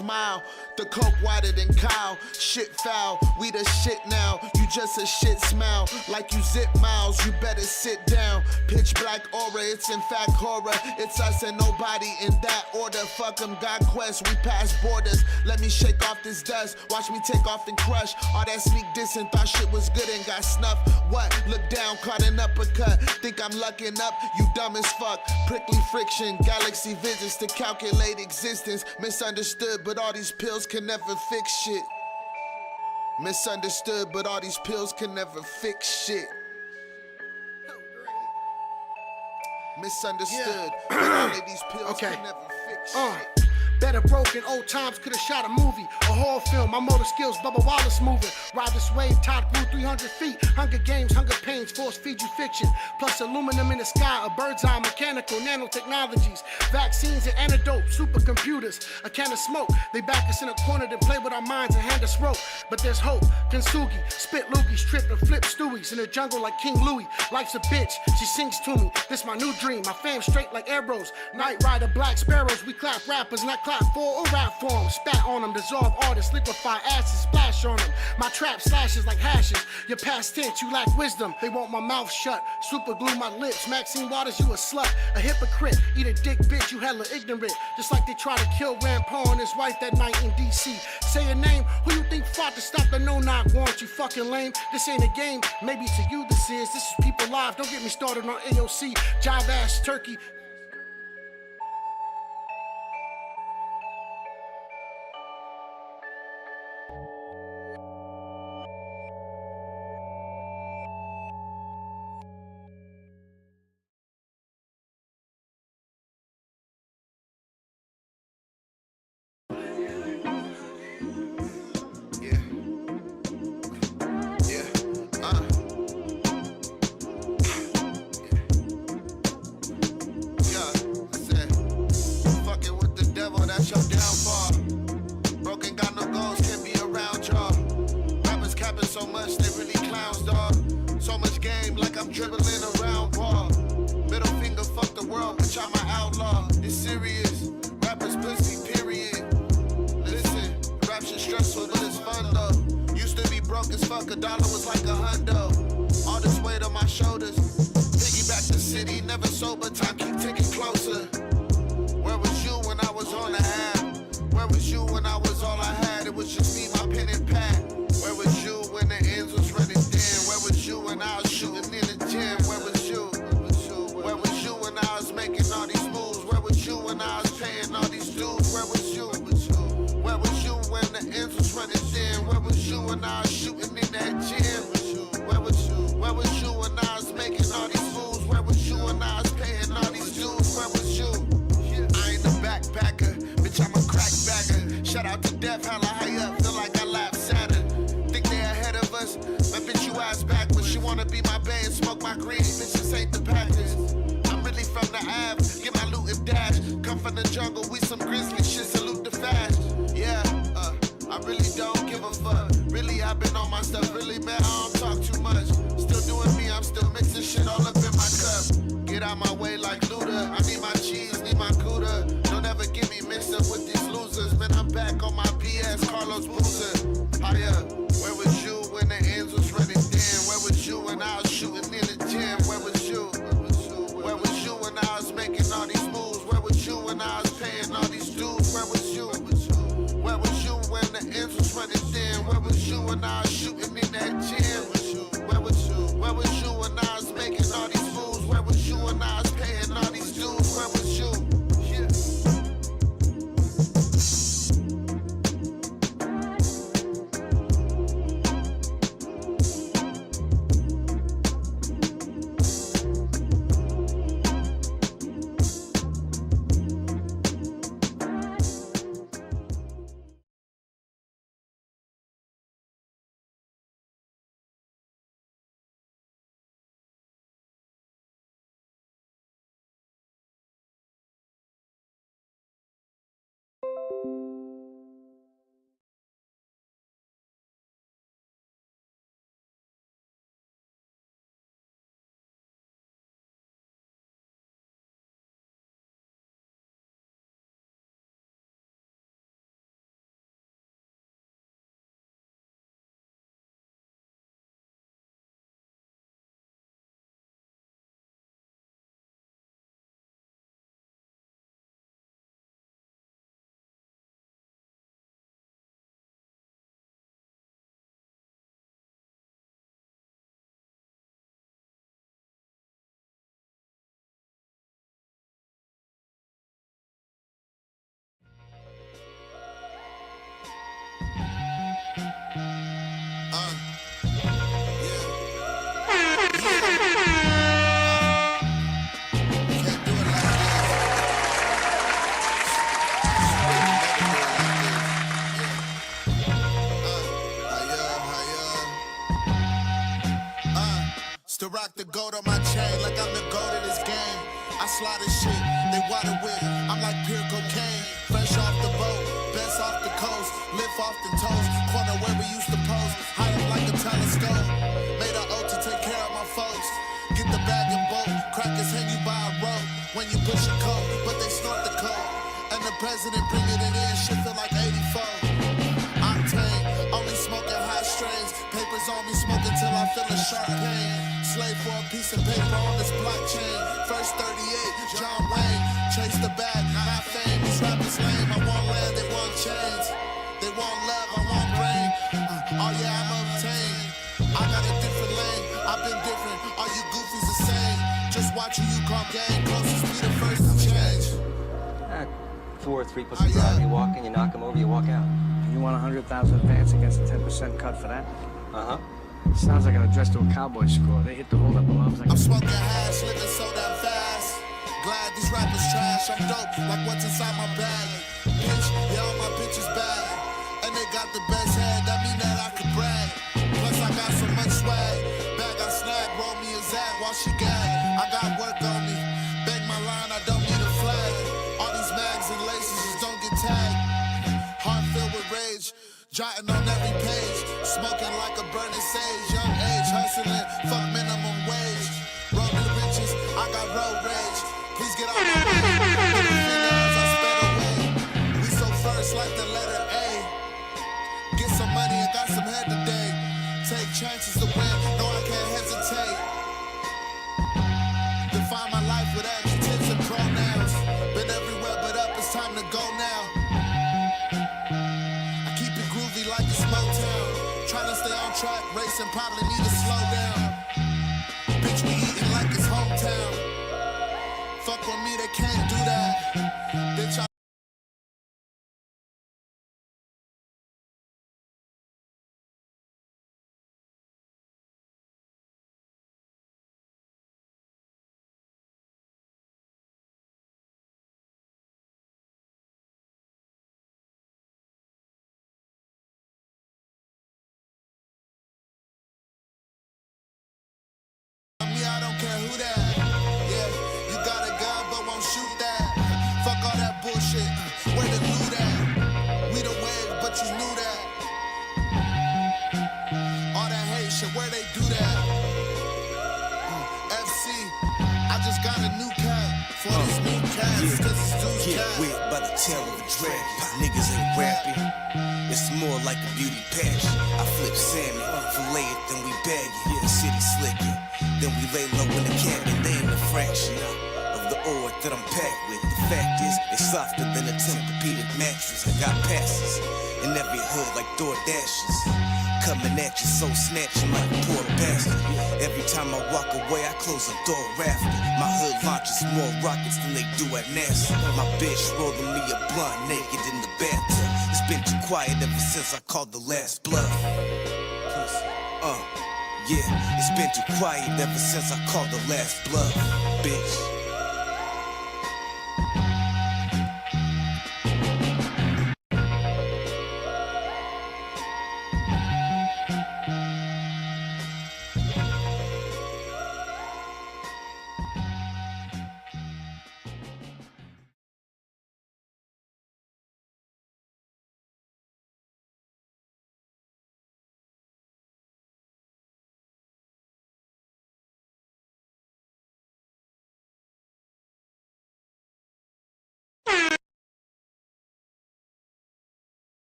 smile. The coke wider than Kyle. Shit foul, we the shit now. You just a shit smile. Like you zip miles, you better sit down. Pitch black aura, it's in fact horror. It's us and nobody in that order. Fuck 'em, God quest, we pass borders. Let me shake off this dust, watch me take off and crush. All that sneak diss and thought shit was good and got snuffed. What? Look down, caught an uppercut. Think I'm lucking up, you dumb as fuck. Prickly friction, galaxy visits to calculate existence. Misunderstood, but all these pills can never fix shit. Misunderstood, but all these pills can never fix shit. Misunderstood, but all of these pills can never fix shit. Better broken, old times could've shot a movie, a horror film. My motor skills, Bubba Wallace moving. Ride this wave, top grew 300 feet. Hunger games, hunger pains, force feed you fiction. Plus aluminum in the sky, a bird's eye, mechanical, nanotechnologies. Vaccines and antidotes, supercomputers. A can of smoke, they back us in a corner, then play with our minds and hand us rope. But there's hope, Kintsugi, spit loogies, trip and flip stewies. In the jungle like King Louis, life's a bitch, she sings to me. This my new dream, my fam straight like arrows. Night Rider, Black Sparrows, we clap rappers, not clap for or rap for them. Spat on them, dissolve artists, liquefy acid, splash on them. My trap slashes like hashes. Your past tense, you lack wisdom. They want my mouth shut, super glue my lips. Maxine Waters, you a slut, a hypocrite. Eat a dick bitch, you hella ignorant. Just like they try to kill Rand Paul and his wife that night in DC. Say a name, who you think fought to stop the no-knock warrant, you fucking lame? This ain't a game, maybe to you this is. This is people live, don't get me started on AOC. Jive ass turkey. Still rock the gold on my chain like I'm the goat of this game. I slide this shit, they water with. I'm like pure cocaine, fresh off the boat, best off the coast, lift off the toes, corner where we used to pose, high up like a telescope. Made an oath to take care of my folks. Get the bag and boat, crackers hang you by a rope when you push a coat, but they snort the coat. And the president bringing it in, shit feel like 84. Octane, only smoking hot strains, papers on me smoking till I feel a sharp pain. Slave for a piece of paper on this blockchain. First 38, John Wayne. Chase the bag, not fame. These rappers lame. I want land, they want chains. They want love, I want rain. Oh yeah, I'm obtained. I got a different lane. I've been different. All you goofies the same. Just watch who you call gang. Closest be the first to change. 4 or 3 pussy drive. You walk in, you knock them over, you walk out. You want 100,000 advance against a 10% cut for that? Uh-huh. Sounds like an address to a cowboy score. They hit the hold up alarms like I'm smoking hash, living so damn fast. Glad these rappers trash. I'm dope, like what's inside my bag. Bitch, yeah, all my bitches bad. And they got the best head, that mean that I could brag. Plus I got so much swag. Bag I snag, roll me a zag while she gag. I got work on me. Bang my line, I don't need a flag. All these mags and laces just don't get tagged. Heart filled with rage, jotting on every page. Smoking like a burning sage, young age, hustling, fuck minimum wage. Roll the riches, I got road rage. Please get out my way. Middle fingers, I sped away. We so first like the letter A. Get some money, I got some head today. Take chances to win, no I can't hesitate. Define my life with adjectives and pronouns. Been everywhere but up, it's time to go now. I keep it groovy like it's Motown. Tryna stay on track, racing probably need to slow down. Bitch, we eating like it's hometown. Fuck with me, they can't do that. Bitch, I don't care who that. Yeah, you got a gun but won't shoot that. Fuck all that bullshit. Where the loot at? We the wave, but you knew that. All that hate shit, where they do that? FC, I just got a new cap for these new cats. Cause it's dude's Get cat. whipped by the tail of a dragon. Niggas ain't rapping. It's more like a beauty pageant. I flip salmon, fillet it, then we bag it. The city slicking. Then we lay low in the cabin, they ain't a fraction of the ore that I'm packed with. The fact is, it's softer than a Tempur-Pedic mattress. I got passes in every hood like DoorDashes. Coming at you, so snatching like a poor bastard. Every time I walk away, I close the door after. My hood launches more rockets than they do at NASA. My bitch rolling me a blunt naked in the bathtub. It's been too quiet ever since I called the last bluff. Yeah, it's been too quiet ever since I called the last bluff, bitch.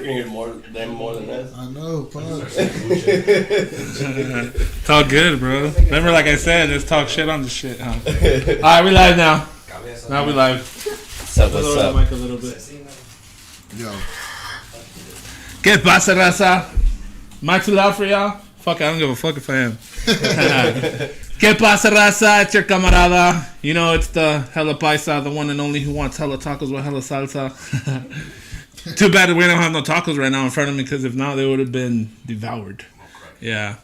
hear more than us. I know, Pops. It's all good, bro. Remember, like I said, just talk shit on the shit, huh? All right, we live now. Now we live. What's up? What's up? Mic a little bit. Yo. ¿Qué pasa, raza? Am I too loud for y'all? Fuck, I don't give a fuck if I am. ¿Qué pasa, raza? It's your camarada. You know, it's the hella paisa, the one and only who wants hella tacos with hella salsa. Too bad we don't have no tacos right now in front of me, because if not, they would have been devoured. Yeah.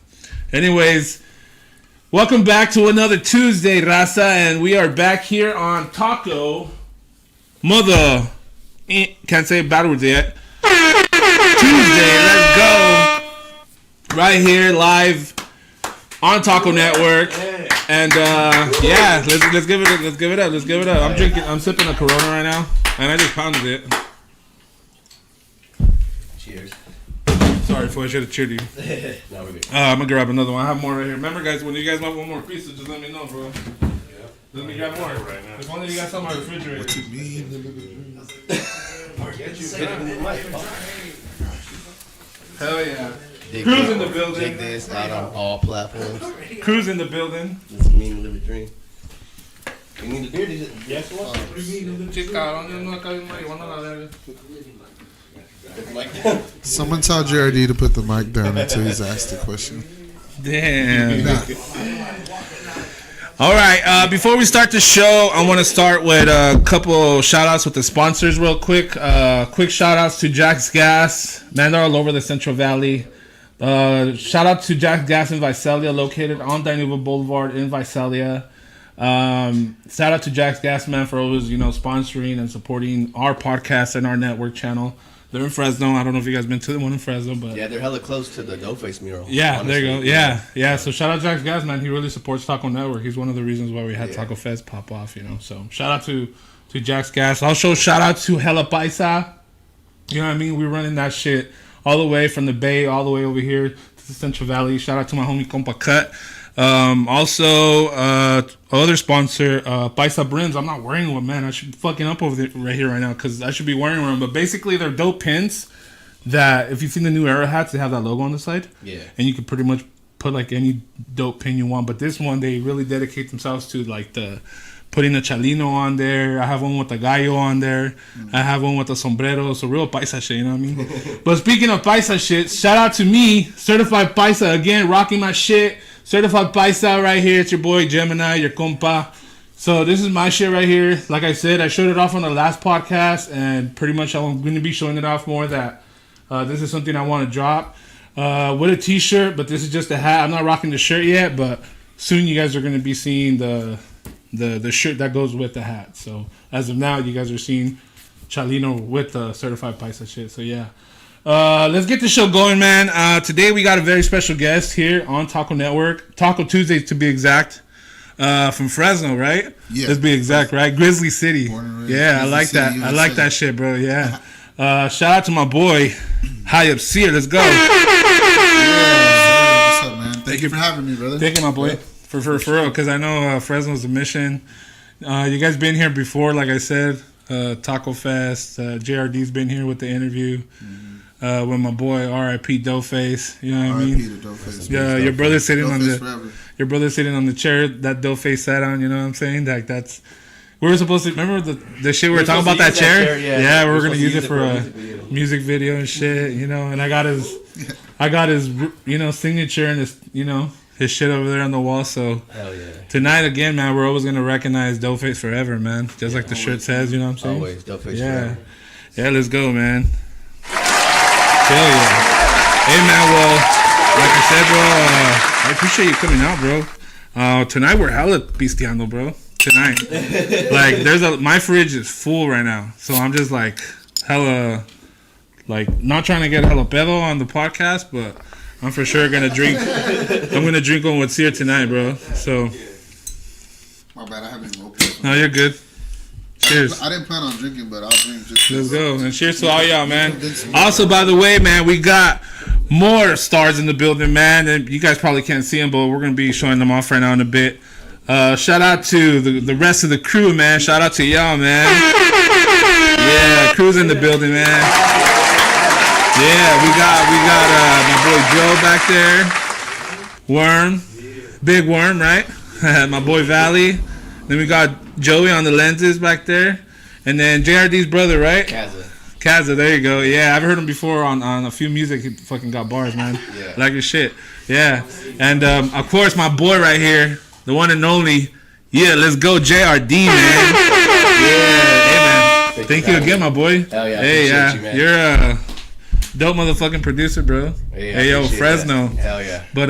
Anyways, welcome back to another Tuesday, raza, and we are back here on TALKO. Can't say bad words yet. Tuesday, let's go. Right here, live on TALKO Network. And yeah, let's give it up. I'm sipping a Corona right now, and I just pounded it. Cheers. Sorry, I should have cheered you. No, we're good. I'm gonna grab another one. I have more right here. Remember, guys, when you guys want one more piece, just let me know, bro. Let me grab more right now. If only you got some on my refrigerator. What you mean? Hell yeah. Cruz in the building. Dig this out on all platforms. Cruz in the building. This mean live a dream. You need a beer? Yes, what? Someone tell JRD to put the mic down until he's asked the question. Damn. All right. Before we start the show, I want to start with a couple shout outs with the sponsors real quick. Quick shout outs to Jack's Gas. Man, they're all over the Central Valley. Shout out to Jack's Gas in Visalia, located on Dinuba Boulevard in Visalia. Shout out to Jack's Gas, man, for always, sponsoring and supporting our podcast and our network channel. They're in Fresno. I don't know if you guys been to the one in Fresno, but yeah, they're hella close to the Dopeface mural. Yeah, honestly. there you go. Yeah. So shout out to Jack's Gas, man. He really supports TALKO Network. He's one of the reasons why we had Taco Fest pop off, So shout out to Jack's Gas. Also shout out to Hella Paisa. You know what I mean? We're running that shit all the way from the Bay all the way over here to the Central Valley. Shout out to my homie Compa Cut. Also, other sponsor, Paisa Brims. I'm not wearing one, man. I should be fucking up over there right here right now, because I should be wearing one. But basically, they're dope pins that, if you've seen the new Era hats, they have that logo on the side. Yeah. And you can pretty much put like any dope pin you want. But this one, they really dedicate themselves to like putting a chalino on there. I have one with a gallo on there. I have one with a sombrero. So real paisa shit, you know what I mean? But speaking of paisa shit, shout out to me, Certified Paisa, again, rocking my shit. Certified Paisa right here. It's your boy Gemini, your compa. So this is my shit right here. Like I said, I showed it off on the last podcast, and pretty much I'm going to be showing it off more that this is something I want to drop with a t-shirt, but this is just a hat. I'm not rocking the shirt yet, but soon you guys are going to be seeing the shirt that goes with the hat. So as of now, you guys are seeing Chalino with the Certified Paisa shit. So yeah. Let's get the show going, man. Today we got a very special guest here on TALKO Network. TALKO Tuesdays, to be exact. From Fresno, right? Yeah. Let's be exact, right? Grizzly City. Yeah, I like that. I like that shit, bro. Yeah. Shout out to my boy, HighUpSeer. Let's go. Yeah, what's up, man? Thank you for having me, brother. Thank you, my boy. For real, because I know Fresno's a mission. You guys been here before, like I said. Taco Fest. JRD's been here with the interview. With my boy R.I.P. Doughface, you know what I mean? R.I.P. to Doughface. Yeah, your brother sitting on Doughface the chair that Doughface sat on. You know what I'm saying? Like that's we were supposed to remember the shit we were talking about that chair. Yeah, we were gonna use it for a music video and shit. And I got his signature and his shit over there on the wall. So Hell yeah. Tonight again, man, we're always gonna recognize Doughface forever, man. Just like the shirt says. You know what I'm saying? Always Doughface forever. Yeah. Let's go, man. Hell yeah. Hey, man, well, like I said, bro, I appreciate you coming out, bro. Tonight we're hella pisteando, bro. Tonight. Like, my fridge is full right now. So I'm just, like, hella, like, not trying to get hella pedo on the podcast, but I'm for sure going to drink. I'm going to drink on what's here tonight, bro. So. My bad, I haven't even opened. No, you're good. Cheers. I didn't plan on drinking, but I'll drink just. Let's go. And cheers to all y'all, man. Also, by the way, man, we got more stars in the building, man. And you guys probably can't see them, but we're going to be showing them off right now in a bit. Shout out to the rest of the crew, man. Shout out to y'all, man. Yeah, crew's in the building, man. Yeah, we got my boy Joe back there. Worm. Big Worm, right? My boy Valley. Then we got Joey on the lenses back there. And then JRD's brother, right? Kaza, there you go. Yeah, I've heard him before on a few music. He fucking got bars, man. Yeah. Like your shit. Yeah. And of course, my boy right here, the one and only. Yeah, let's go, JRD, man. Yeah, hey, man. Thank you again, my boy. Hell yeah. Hey, yeah. You, man. You're a dope motherfucking producer, bro. Hey, yo, Fresno. That. Hell yeah. But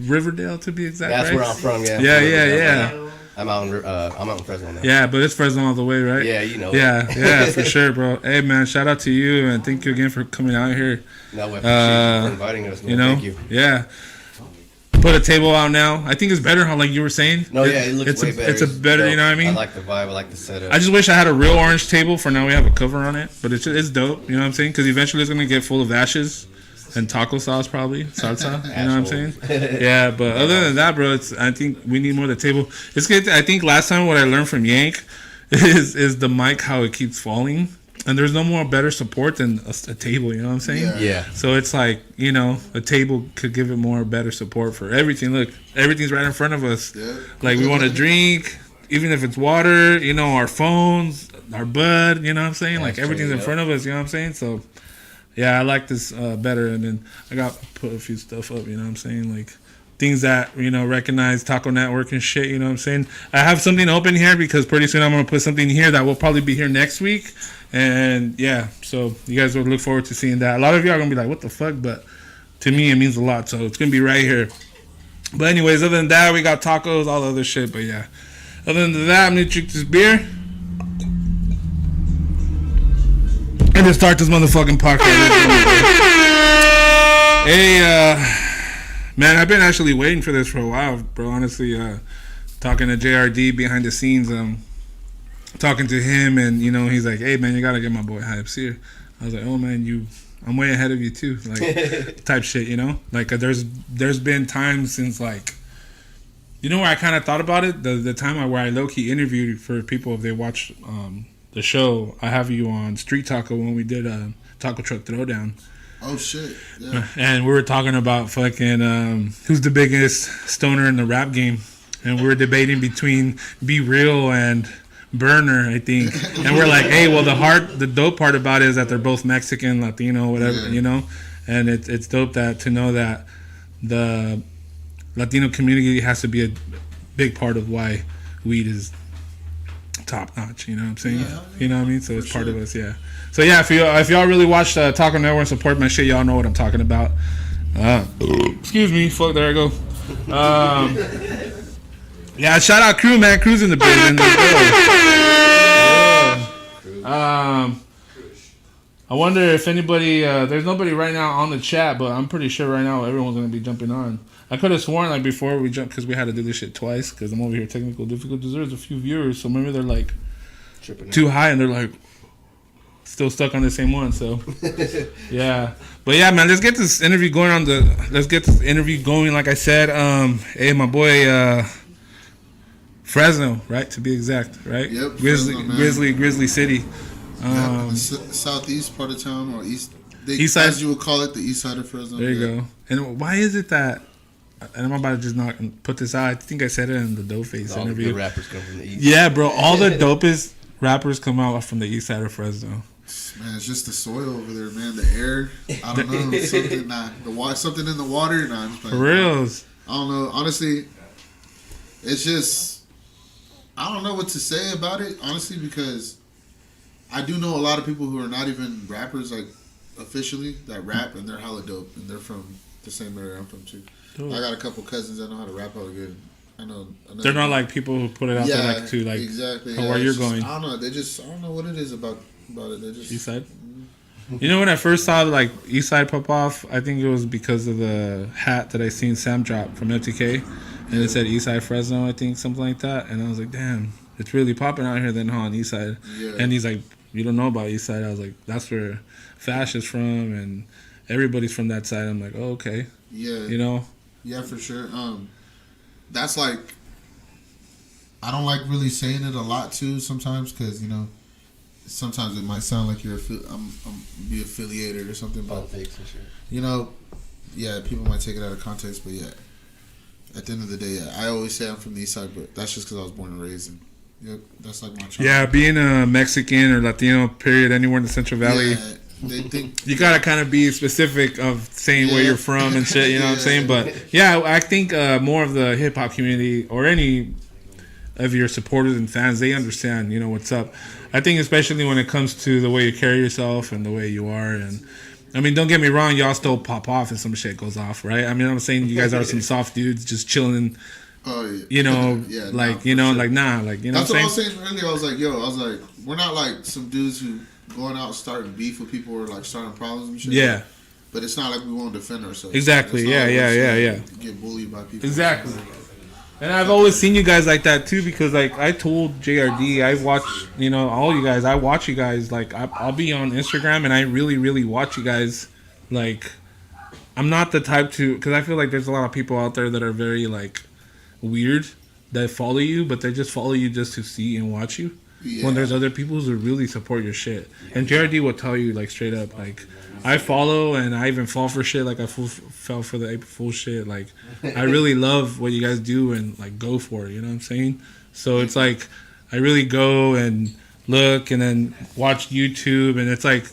Riverdale, to be exact, That's right? where I'm from, yeah. Yeah. I'm out in Fresno now. Yeah, but it's Fresno all the way, right? Yeah, you know. Yeah, for sure, bro. Hey, man, shout out to you, and thank you again for coming out here. No, we appreciate you for inviting us, man. You know? Thank you. Yeah. Put a table out now. I think it's better, how like you were saying. No, yeah, it looks way better. It's a better, you know what I mean? I like the vibe. I like the setup. I just wish I had a real orange table. For now, we have a cover on it, but it's dope. You know what I'm saying? Because eventually it's gonna get full of ashes and taco sauce, probably salsa. You know what I'm saying? Yeah, but other than that, bro, I think we need more of the table. It's good. I think last time what I learned from Yank is the mic, how it keeps falling. And there's no more better support than a table, you know what I'm saying? Yeah. So it's like, you know, a table could give it more better support for everything. Look, everything's right in front of us. Yeah. Like, we want to drink, even if it's water, you know, our phones, our bud, you know what I'm saying? Like, everything's in front of us, you know what I'm saying? So, yeah, I like this better. And then I got to put a few stuff up, you know what I'm saying? Like, things that, you know, recognize Taco Network and shit, you know what I'm saying? I have something open here because pretty soon I'm going to put something here that will probably be here next week. And yeah, so you guys will look forward to seeing that. A lot of you are going to be like, what the fuck? But to me, it means a lot. So it's going to be right here. But anyways, other than that, we got tacos, all the other shit. But yeah, other than that, I'm going to drink this beer. And then start this motherfucking podcast. Hey, man, I've been actually waiting for this for a while, bro. Honestly, talking to JRD behind the scenes, talking to him, and you know, he's like, "Hey, man, you gotta get my boy HighUpSeer." I was like, "Oh, man, I'm way ahead of you too," like type shit, you know. Like, there's been times since, like, you know, where I kind of thought about it, the time where I low key interviewed for people if they watch the show. I have you on Street Taco when we did a taco truck throwdown. Oh shit! Yeah. And we were talking about fucking who's the biggest stoner in the rap game, and we were debating between Be Real and Burner, I think. And we're like, hey, well, the dope part about it is that they're both Mexican, Latino, whatever, you know. And it's dope to know that the Latino community has to be a big part of why weed is top notch. You know what I'm saying? Yeah. You know what I mean? So it's part of us, yeah. So yeah, if y'all really watch Taco Network and support my shit, y'all know what I'm talking about. Excuse me, fuck, there I go. Yeah, shout out Crew, man. Crew's in the building. I wonder if anybody, there's nobody right now on the chat, but I'm pretty sure right now everyone's going to be jumping on. I could have sworn, like, before we jumped, because we had to do this shit twice, because I'm over here technical difficulties. There's a few viewers, so maybe they're, like, too high, and they're, like, still stuck on the same one, so. Yeah. But, yeah, man, let's get this interview going like I said. Hey, my boy, Fresno, right, to be exact, right? Yep. Grizzly City. Southeast part of town, or east side, as you would call it, the east side of Fresno. There you go. And why is it that? And I'm about to just not put this out. I think I said it in the Dope Face all interview. The good rappers come from the east. Yeah, bro. All the dopest rappers come out from the east side of Fresno. Man, it's just the soil over there, man. The air. I don't know. Something in the water. Nah, I'm just For reals. I don't know. Honestly, it's just, I don't know what to say about it, honestly, because I do know a lot of people who are not even rappers, like, officially, that rap, and they're hella dope, and they're from the same area I'm from, too. Dope. I got a couple cousins that know how to rap hella good. I know. They're not like people who put it out there, like, to, like, exactly. where you're going. I don't know. I don't know what it is about it. They just... East side? You know, when I first saw, like, East Side pop off, I think it was because of the hat that I seen Sam drop from FTK, and it said East Side Fresno, I think, something like that, and I was like, damn, it's really popping out here then, huh, on East Side. Yeah. And he's like, you don't know about East Side. I was like, that's where Fash is from, and everybody's from that side. I'm like, oh, okay. Yeah. You know? Yeah, for sure. That's like, I don't like really saying it a lot too sometimes, because, you know, sometimes it might sound like I'm be affiliated or something, but Politics and shit. you know, yeah, people might take it out of context, but yeah, at the end of the day, yeah, I always say I'm from the East Side, but that's just because I was born and raised, and that's like my child. Yeah, being a Mexican or Latino, period, anywhere in the Central Valley. Yeah, they think You gotta kind of be specific of saying where you're from and shit. You know what I'm saying? But yeah, I think more of the hip hop community or any of your supporters and fans, they understand. You know what's up. I think especially when it comes to the way you carry yourself and the way you are. And I mean, don't get me wrong, y'all still pop off and some shit goes off, right? I mean, I'm saying you guys are some soft dudes just chilling. Oh yeah. You know, Yeah, like nah, you know, for sure. like nah, like you know. That's what what I I'm was saying? saying earlier. I was like, we're not like some dudes who going out starting beef with people or like starting problems and shit. Yeah. But it's not like we won't defend ourselves. Exactly. It's not Yeah, like yeah, we're yeah, saying yeah. Get bullied by people. Exactly. And I've always seen you guys like that too, because like I told JRD, I watch, you know, all you guys. I watch you guys. Like I'll be on Instagram and I really, really watch you guys. Like I'm not the type to, because I feel like there's a lot of people out there that are very like weird that follow you, but they just follow you just to see and watch you. Yeah. When there's other people who really support your shit. And JRD will tell you like straight up, like I follow and I even fall for shit. Like I fell for the April Fool shit. Like I really love what you guys do and like go for it. You know what I'm saying? So it's like I really go and look and then watch YouTube, and it's like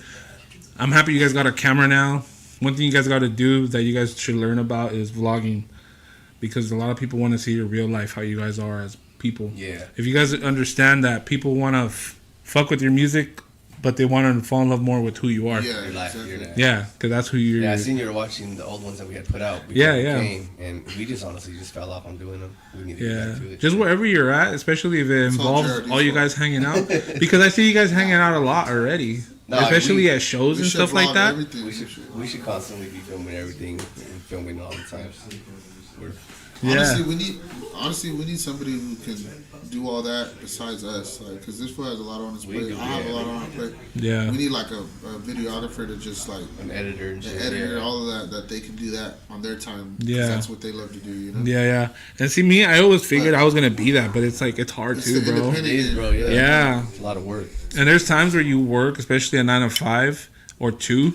I'm happy you guys got a camera now. One thing you guys got to do that you guys should learn about is vlogging, because a lot of people want to see your real life, how you guys are as people. Yeah. If you guys understand that people want to fuck with your music, but they want to fall in love more with who you are. Yeah, You're live, exactly. you're that. Yeah, because that's who you're. Yeah, I seen you were watching the old ones that we had put out. Before Yeah, we yeah. Came, and we just honestly just fell off on doing them. We need to get Yeah, back to it. just wherever you're at, especially if it It's all involves Jared's all you fault. guys hanging out. Because I see you guys hanging out a lot already, No, especially we- at shows We and should stuff like vlog that. everything. We should constantly be filming everything and filming all the time. We're, Yeah. Honestly, we need somebody who can do all that besides us. Like, because this fool has a lot on his We plate. do, I have a yeah. lot on our plate. Yeah. We need like a videographer to just like an editor and the shit. editor, yeah. all of that they can do that on their time. 'Cause Yeah. that's what they love to do. You know. Yeah, yeah. And see, me, I always figured I was gonna be that, but it's like it's hard It's too, the bro. It independent is, end. bro. Yeah. Yeah. It's a lot of work. And there's times where you work, especially a 9 to 5 or two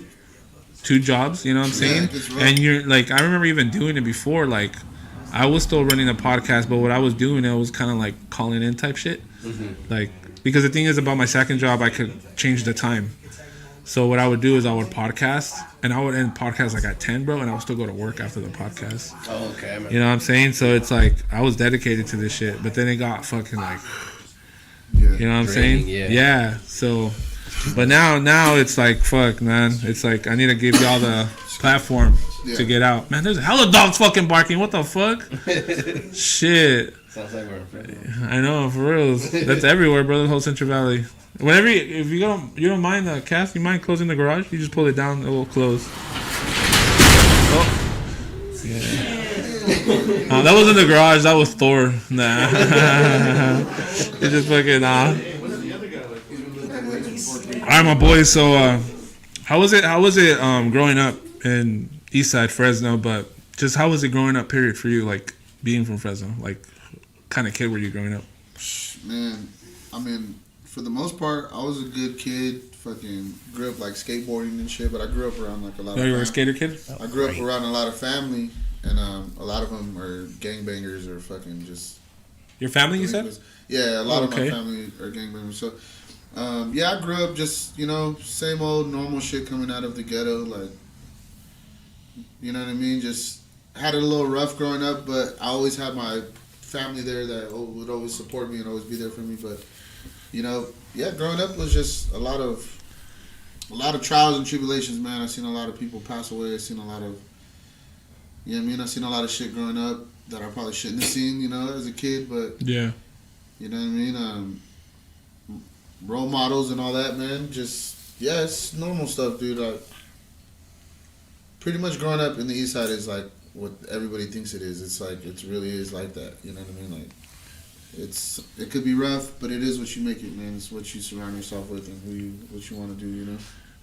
jobs. You know what I'm saying? it's rough. And you're like, I remember even doing it before. Like, I was still running a podcast, but what I was doing, it was kind of like calling in type shit. Like, because the thing is about my second job, I could change the time. So what I would do is I would podcast, and I would end podcast like at 10, bro, and I would still go to work after the podcast. Oh, okay. I remember. You know what I'm saying? So it's like I was dedicated to this shit, but then it got fucking like, Yeah. you know what I'm Draining, saying? yeah. So, but now it's like fuck, man. It's like I need to give y'all the platform Yeah. to get out. Man, there's hella dogs fucking barking. What the fuck? Shit. Sounds like we're in Fresno. I know, for real. That's everywhere, bro. The whole Central Valley. Whenever if you don't mind the cast, you mind closing the garage? You just pull it down, it will close. Oh, yeah. That wasn't the garage. That was Thor. Nah, it's just fucking nah. All right, my boys. So, how was it? Growing up in Eastside Fresno? But just how was it growing up? Period for you, like being from Fresno, like. Kind of kid were you growing up? Man, I mean, for the most part, I was a good kid. Fucking grew up like skateboarding and shit, but I grew up around like a lot Oh, of. you were a skater kid? I grew up around a lot of family, and a lot of them are gangbangers or fucking just. Your family, you said? Yeah, a lot of okay. my family are gangbangers. So, yeah, I grew up just same old normal shit coming out of the ghetto, like. You know what I mean? Just had it a little rough growing up, but I always had my family there that would always support me and always be there for me. But yeah, growing up was just a lot of trials and tribulations, man. I've seen a lot of people pass away. I've seen a lot of I've seen a lot of shit growing up that I probably shouldn't have seen, as a kid. But Yeah. you know what I mean? Role models and all that, man. Just it's normal stuff, dude. Like, pretty much growing up in the East Side is like what everybody thinks it is. It's like it really is like that. You know what I mean? Like it could be rough, but it is what you make it, man. It's what you surround yourself with and what you want to do.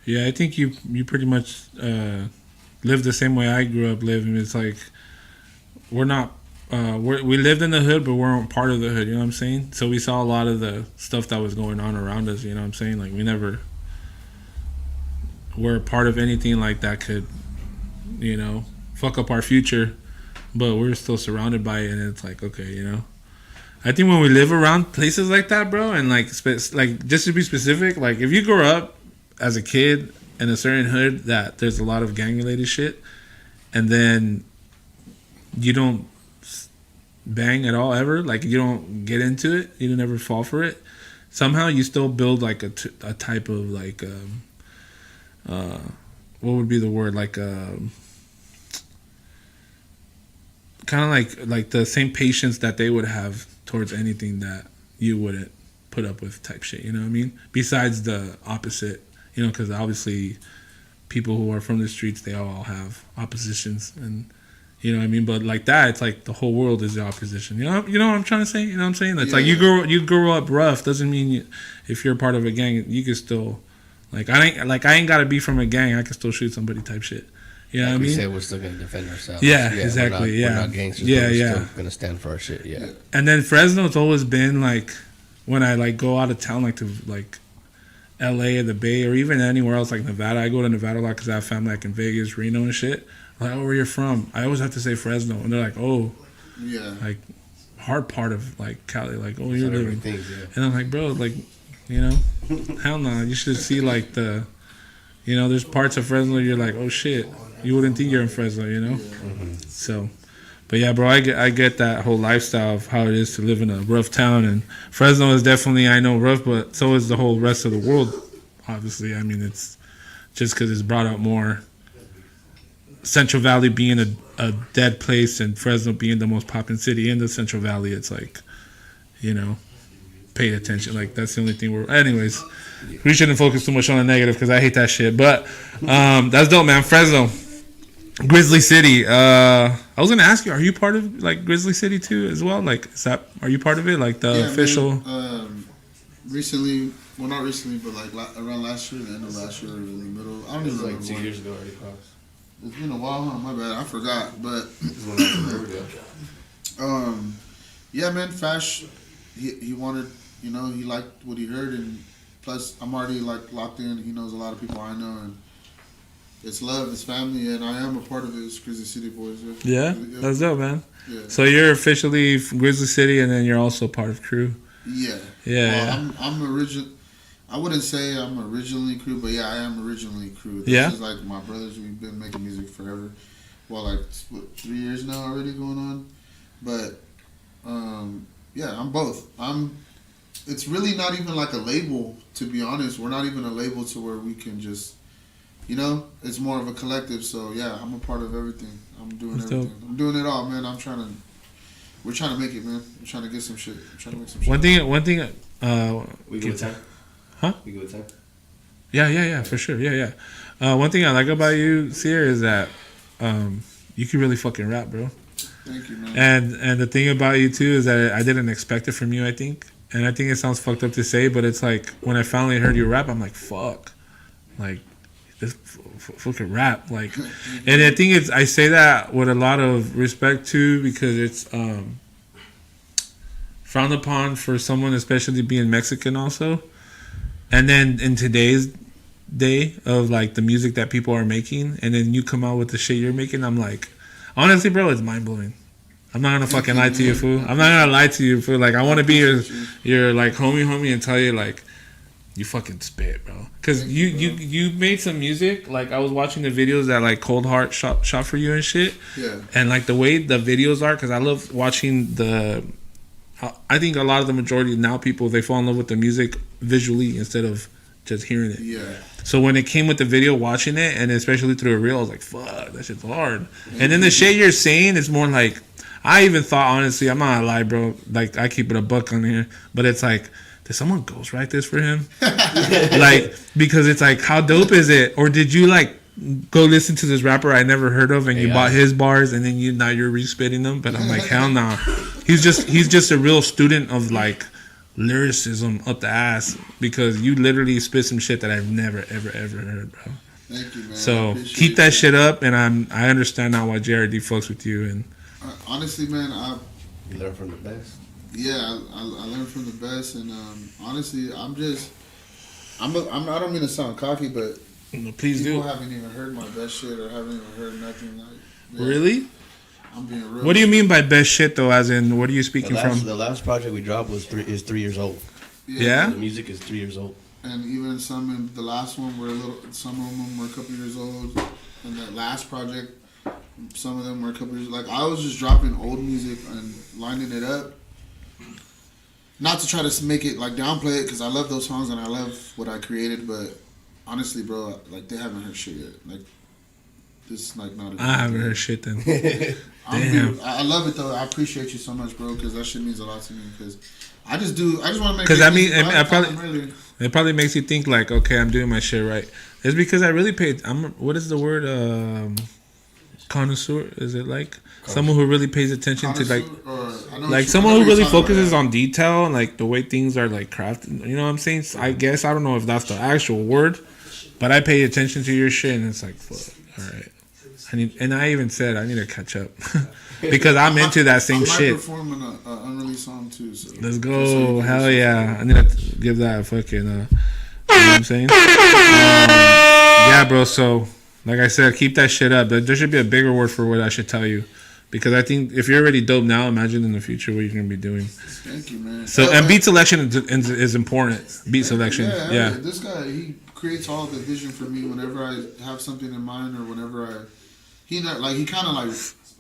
Yeah, I think you pretty much live the same way I grew up living. It's like we're not we lived in the hood, but we weren't part of the hood. You know what I'm saying? So we saw a lot of the stuff that was going on around us. You know what I'm saying? Like we never were a part of anything like that could, you know, fuck up our future. But we're still surrounded by it, and it's like, okay, you know. I think when we live around places like that, bro, and like just to be specific, like if you grow up as a kid in a certain hood that there's a lot of gang-related shit, and then you don't bang at all ever, like you don't get into it, you don't ever fall for it, somehow you still build like a type of like what would be the word, like kind of like the same patience that they would have towards anything that you wouldn't put up with type shit, you know what I mean? Besides the opposite, you know, because obviously people who are from the streets, they all have oppositions, and you know what I mean? But like that, it's like the whole world is the opposition. You know what I'm trying to say? You know what I'm saying? It's like you grow up rough doesn't mean if you're part of a gang, you can still I ain't gotta be from a gang, I can still shoot somebody type shit. You know what I mean? We said we're still gonna defend ourselves. Yeah, exactly. We're not gangsters. Yeah, but we're yeah. still gonna stand for our shit. Yeah. And then Fresno's always been like, when I like go out of town, like to like LA or the Bay or even anywhere else like Nevada. I go to Nevada a lot because I have family like in Vegas, Reno, and shit. Like, oh, where you're from? I always have to say Fresno, and they're like, oh, Yeah. like hard part of like Cali, like, oh, you're living. Yeah. And I'm like, bro, like, you know, hell no. You should see like the, you know, there's parts of Fresno you're like, oh shit, you wouldn't think you're in Fresno, you know. Mm-hmm. So, but yeah, bro, I get that whole lifestyle of how it is to live in a rough town, and Fresno is definitely, I know, rough, but so is the whole rest of the world. Obviously, I mean, it's just because it's brought out more. Central Valley being a dead place and Fresno being the most poppin' city in the Central Valley, it's like, you know, pay attention. Like, that's the only thing we're... Anyways, we shouldn't focus too much on the negative because I hate that shit. But that's dope, man. Fresno. Grizzly City. I was going to ask you, are you part of, like, Grizzly City, too, as well? Like, are you part of it? Like, the official... Man, recently... Well, not recently, but, like, around last year, the end of last year, or in the middle... I don't even remember. Like 2 years ago already, probably. It's been a while, huh? My bad. I forgot. But... yeah, man, Fash, he wanted... You know, he liked what he heard, and plus, I'm already, like, locked in. He knows a lot of people I know, and... It's love, it's family, and I am a part of it. It's Grizzly City Boys. Yeah? That's dope, man. Yeah. So you're officially from Grizzly City, and then you're also part of Crew. Yeah. Yeah. Well, I'm original. I wouldn't say I'm originally Crew, but yeah, I am originally Crew. Yeah. This is like my brothers. We've been making music forever. Well, like, what, 3 years now already going on? But, yeah, I'm both. It's really not even like a label, to be honest. We're not even a label to where we can just... You know, it's more of a collective. So yeah, I'm a part of everything. I'm doing everything. Dope. I'm doing it all, man. We're trying to make it, man. We're trying to get some shit. We're trying to make some shit. One thing. We go with time. Huh? We go with time. Yeah, for sure. Yeah. One thing I like about you, Seer, is that you can really fucking rap, bro. Thank you, man. And the thing about you too is that I didn't expect it from you. I think it sounds fucked up to say, but it's like when I finally heard you rap, I'm like, fuck, like. This fucking rap, like, and I think I say that with a lot of respect too, because it's frowned upon for someone, especially being Mexican also, and then in today's day of like the music that people are making, and then you come out with the shit you're making, I'm like, honestly, bro, it's mind blowing. I'm not gonna fucking lie to you, fool. I'm not gonna lie to you, fool. Like, I want to be your like homie, and tell you like. You fucking spit, bro. Cause you made some music. Like I was watching the videos that like Cold Heart shot for you and shit. Yeah. And like the way the videos are, cause I love watching the. I think a lot of the majority now people they fall in love with the music visually instead of just hearing it. Yeah. So when it came with the video, watching it, and especially through a reel, I was like, "Fuck, that shit's hard." And then the shit you're saying is more like, I even thought honestly, I'm not gonna lie, bro. Like I keep it a buck on here, but it's like. Did someone ghostwrite this for him? Like, because it's like, how dope is it? Or did you like go listen to this rapper I never heard of and you bought his bars and then now you're respitting them? But I'm like, hell no. He's just a real student of like lyricism up the ass because you literally spit some shit that I've never ever heard, bro. Thank you, man. So keep that shit up, and I understand now why JRD fucks with you, and Honestly, man, You learn from the best. I learned from the best, and honestly, I don't mean to sound cocky, but No, please people do. haven't even heard my best shit or haven't even heard nothing like. Yeah, Really? I'm being real. What do you mean by best shit though? As in, what are you speaking from? The last project we dropped is 3 years old. Yeah? The music is 3 years old. And even some in the last one were some of them were a couple years old, and that last project, some of them were a couple years. Like I was just dropping old music and lining it up. Not to try to make it like downplay it, because I love those songs and I love what I created, but honestly, bro, like they haven't heard shit yet. Like this is like not. I haven't heard shit then. I love it though. I appreciate you so much, bro, because that shit means a lot to me. Because I just want to make. Because Really, it probably makes you think like, okay, I'm doing my shit right. It's because I really paid. What is the word? Connoisseur? Is it like someone who really pays attention to like someone who really focuses on detail and like the way things are like crafted? You know what I'm saying? I guess I don't know if that's the actual word, but I pay attention to your shit and it's like, fuck, all right. And I even said I need to catch up because I'm into that same shit. I might perform an unreleased song too. So let's go, hell yeah! I need to give that a fucking. You know what I'm saying? Yeah, bro. So, like I said, keep that shit up. There should be a bigger word for what I should tell you, because I think if you're already dope now, imagine in the future what you're gonna be doing. Thank you, man. So, and beat selection is important. Beat selection, yeah. This guy, he creates all the vision for me whenever I have something in mind or whenever he kind of like,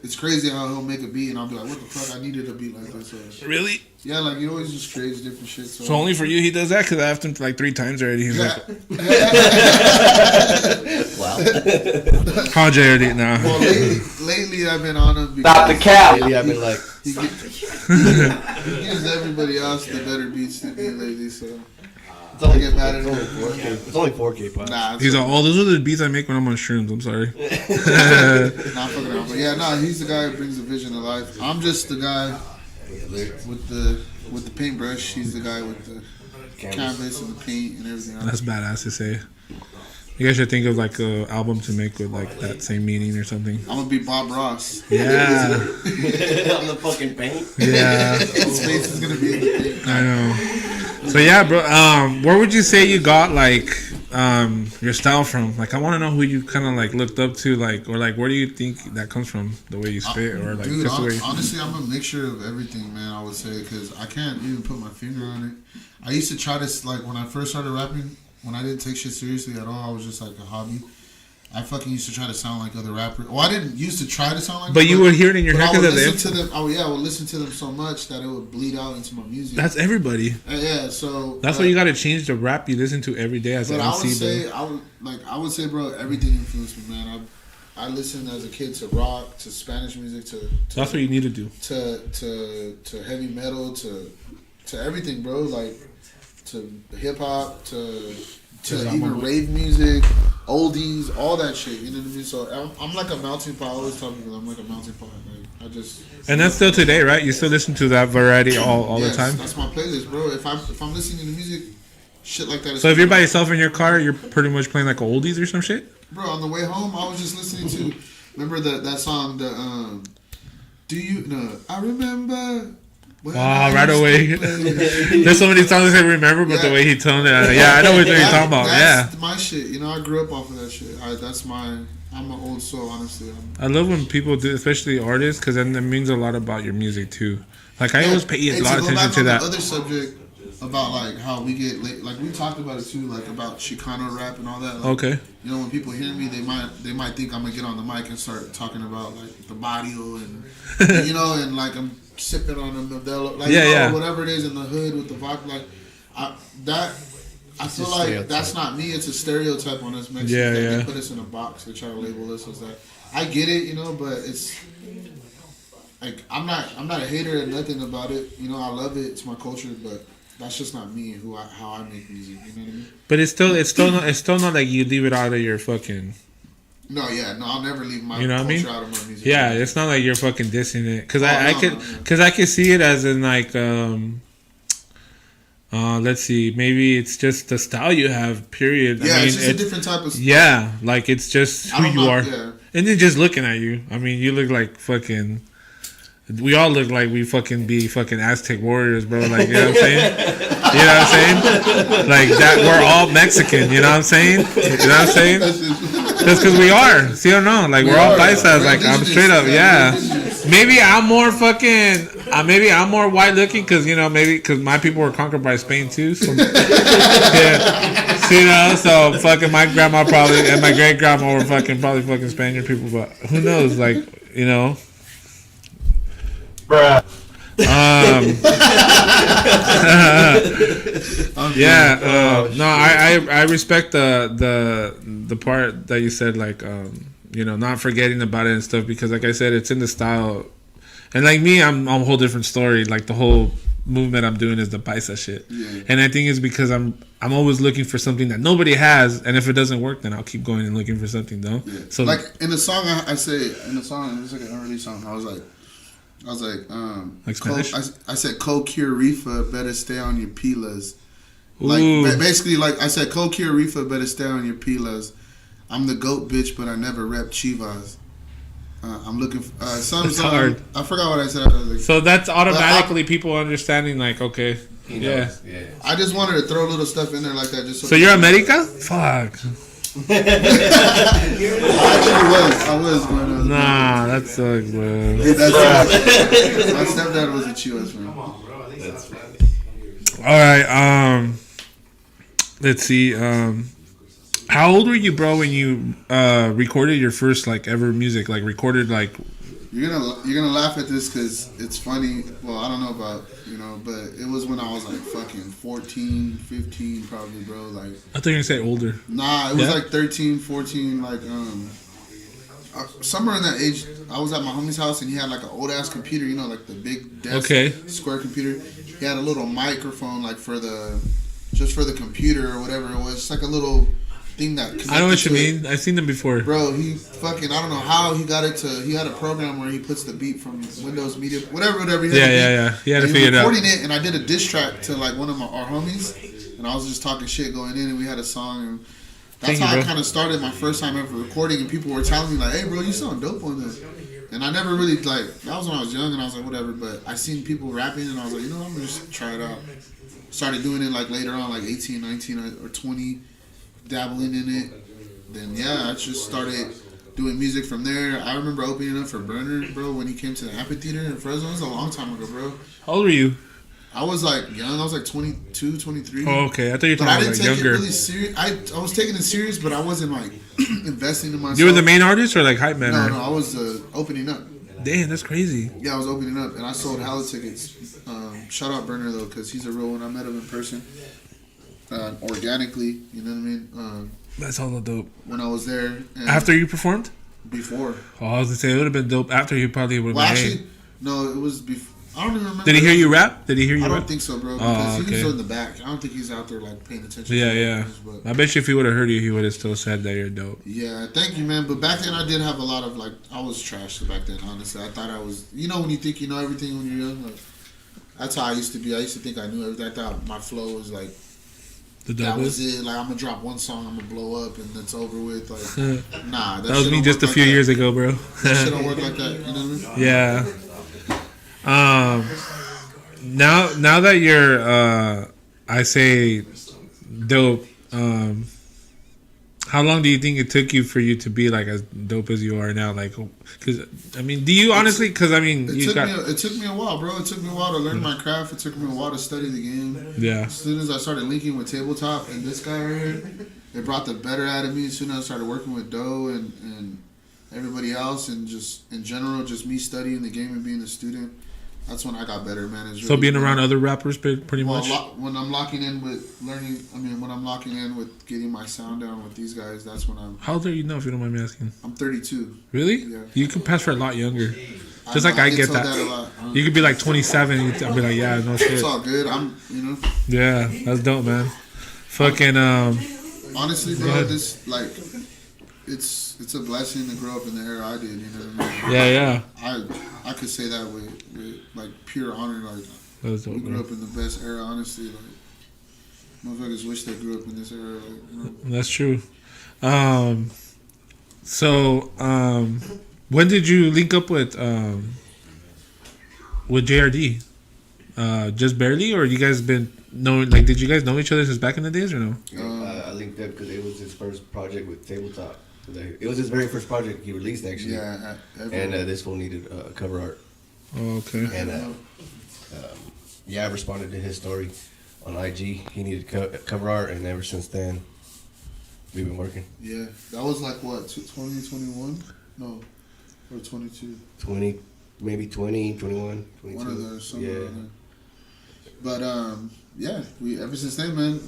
it's crazy how he'll make a beat and I'll be like, what the fuck, I needed a beat like this. Really? Yeah, like he always just creates different shit. So only for you he does that? Because I asked him like 3 times already. He's like, Wow. Call Jay already now. Well, lately I've been on him. Stop the cap. Lately I've been like, He gives everybody else the better beats than me lately, so it's only, get mad at him. 4K. It's only 4K, pop. Nah, He's like, oh, those are the beats I make when I'm on shrooms. I'm sorry. not fucking around. But yeah, he's the guy who brings the vision to life. I'm just the guy with the paintbrush. He's the guy with the canvas and the paint and everything else. That's badass to say. You guys should think of like an album to make with like that same meaning or something. I'm gonna be Bob Ross. Yeah. On the fucking paint. Yeah. His face is gonna be in the paint. I know. So yeah, bro. Where would you say you got like your style from? Like, I want to know who you kind of like looked up to, like, or like where do you think that comes from? The way you spit, or like Dude, just the way. honestly, I'm a mixture of everything, man. I would say, because I can't even put my finger on it. I used to try to, like, when I first started rapping, when I didn't take shit seriously at all, I was just like a hobby. I fucking used to try to sound like other rappers. Well, I didn't used to try to sound like But you would hear it in your head I would because listen to them. Oh yeah, I would listen to them so much that it would bleed out into my music. That's everybody. Yeah, so That's why you got to change the rap you listen to every day as an But I would MC. say, I would say, bro, everything influenced me, man. I listened as a kid to rock, to Spanish music, to That's what you need to do. to heavy metal, to everything, bro. Like to hip hop, to even rave music, oldies, all that shit. You know what I mean? So I'm like a melting pot. I always tell people I'm like a melting pot. Like, I just. And that's still today, right? You still listen to that variety all yes, the time. That's my playlist, bro. If I'm listening to music, shit like that. So if you're by yourself in your car, you're pretty much playing like oldies or some shit. Bro, on the way home, I was just listening to. Remember that song? I remember. Wow, right away. There's so many songs I remember, but the way he toned it, yeah, I know what you're talking about. That's Yeah, my shit. You know, I grew up off of that shit. I'm an old soul, honestly. I love when people do, especially artists, because then it means a lot about your music too. Like I always pay a lot of attention to that. The other subject about like how we get like we talked about it too, like about Chicano rap and all that. Like, Okay. You know, when people hear me, they might think I'm gonna get on the mic and start talking about like the barrio and you know, and like I'm sipping on a Modelo, like whatever it is in the hood with the vodka. Like I feel like that's not me. It's a stereotype on us Mexicans. They put us in a box. They try to label us as that. I get it, you know, but it's like I'm not a hater or nothing about it. You know, I love it. It's my culture, but that's just not me. How I make music. You know what I mean? But it's still not like you leave it out of your fucking. No, I'll never leave my you know culture what I mean? out of my music. Yeah, it's not like you're fucking dissing it, because I could see it as in like let's see, maybe it's just the style you have. Period. Yeah, I mean, it's just a different type of. Yeah, like it's just who you are, Yeah. and then just looking at you. I mean, you look like fucking. we all look like we fucking be fucking Aztec warriors, bro. Like, you know what I'm saying? You know what I'm saying? Like that, we're all Mexican. You know what I'm saying? You know what I'm saying? Just because we are. See or no? Like, we're all paisas. Like, I'm straight up, yeah. Maybe I'm more fucking. Maybe I'm more white looking because, you know, maybe because my people were conquered by Spain too. So, yeah. So, you know, so fucking my grandma probably and my great grandma were probably fucking Spaniard people, but who knows? Like, you know. Bruh. No, I respect the part that you said, like, you know, not forgetting about it and stuff, because like I said, it's in the style, and like me, I'm a whole different story. Like, the whole movement I'm doing is the paisa shit, and I think it's because I'm always looking for something that nobody has, and if it doesn't work, then I'll keep going and looking for something, though. So like in the song, I say in the song, it's like an unreleased song. I was like, Spanish? I said, "Cualquier rifa, better stay on your pilas." Ooh. Like, basically, like I said, "Cualquier rifa, better stay on your pilas." I'm the GOAT bitch, but I never rep Chivas. I'm looking for It's hard. I forgot what I said. I was like, so that's automatically people understanding, like, okay, yeah. I just wanted to throw little stuff in there like that. Just so you're America? Fuck. I was. Nah, that sucks, bro. My stepdad was a Chivas fan. All right. Let's see. How old were you, bro, when you recorded your first like ever music? Like, recorded like. You're gonna laugh at this because it's funny. Well, I don't know about, you know, but it was when I was like fucking 14, 15 probably, bro. Like, I thought you were gonna say older. Nah, it was like 13, 14, like somewhere in that age. I was at my homie's house and he had like an old ass computer, you know, like the big desk, square computer. He had a little microphone like for the computer or whatever it was, just like a little thing that I know what you mean. I've seen them before. Bro, he fucking, I don't know how he got it to, he had a program where he puts the beat from Windows Media, whatever. He had He had to figure it out. Recording it, and I did a diss track to like one of our homies, and I was just talking shit going in, and we had a song, and that's how I kind of started my first time ever recording, and people were telling me like, hey bro, you sound dope on this. And I never really, like, that was when I was young, and I was like, whatever, but I seen people rapping, and I was like, you know, I'm gonna just try it out. Started doing it like later on, like 18, 19, or 20, dabbling in it. Then yeah, I just started doing music from there. I remember opening up for Burner, bro, when he came to the amphitheater in Fresno. It was a long time ago, bro. How old were you? I was like young. I was like 22, 23. Oh, okay. I thought you were talking about like younger. It really serious. I was taking it serious, but I wasn't like investing in myself. You were the main artist or like hype man? No, I was opening up. Damn, that's crazy. Yeah, I was opening up, and I sold hella tickets. Shout out Burner though, because he's a real one. I met him in person, organically. You know what I mean? That's all dope. When I was there. After you performed? Before. Oh, I was gonna say it would have been dope after. You probably would have. Well, actually, no, it was before. I don't even remember. Did he hear you rap? I don't think so, bro. Because he was in the back. I don't think he's out there like paying attention. Yeah. I bet you if he would have heard you, he would have still said that you're dope. Yeah, thank you, man. But back then, I did have a lot of like, I was trash back then. Honestly, I thought I was. You know, when you think you know everything when you're young, like, that's how I used to be. I used to think I knew everything. I thought my flow was like. That was it. Like, I'm gonna drop one song, I'm gonna blow up, and it's over with. Like, nah, that was me just a few years ago, bro. That shit don't work like that. You know what I mean? Yeah. Now that you're, I say, dope. How long do you think it took you for you to be like as dope as you are now? Like, because I mean, do you honestly? Because I mean, it took me a while, bro. It took me a while to learn my craft. It took me a while to study the game. Yeah. As soon as I started linking with Tabletop and this guy right here, it brought the better out of me. As soon as I started working with Doe and everybody else, and just in general, just me studying the game and being a student. That's when I got better, man. It's really so being around other rappers, pretty much. When I'm locking in with learning, when I'm locking in with getting my sound down with these guys, that's when I'm. How old are you now, if you don't mind me asking? I'm 32. Really? Yeah. I pass for a lot younger. Just I get that. A lot. You could be like 27. I'll be like, yeah, no shit. It's all good. Yeah, that's dope, man. Fucking. Honestly, bro, this like, it's a blessing to grow up in the era I did. You know what I mean? Yeah. I could say that with like pure honor. Like, dope, we grew up in the best era. Honestly, like, motherfuckers wish they grew up in this era. Like, you know? That's true. When did you link up with with JRD? Just barely, or you guys been knowing? Like, did you guys know each other since back in the days, or no? I linked up because it was his first project with Tabletop. It was his very first project he released, actually. Yeah. And this one needed cover art. Oh, okay. And I responded to his story on IG. He needed cover art, and ever since then, we've been working. Yeah, that was like what, 2021? No, or 22. 20, maybe 20, 21, 22. One of those, somewhere Yeah. around there. But yeah, we ever since then, man.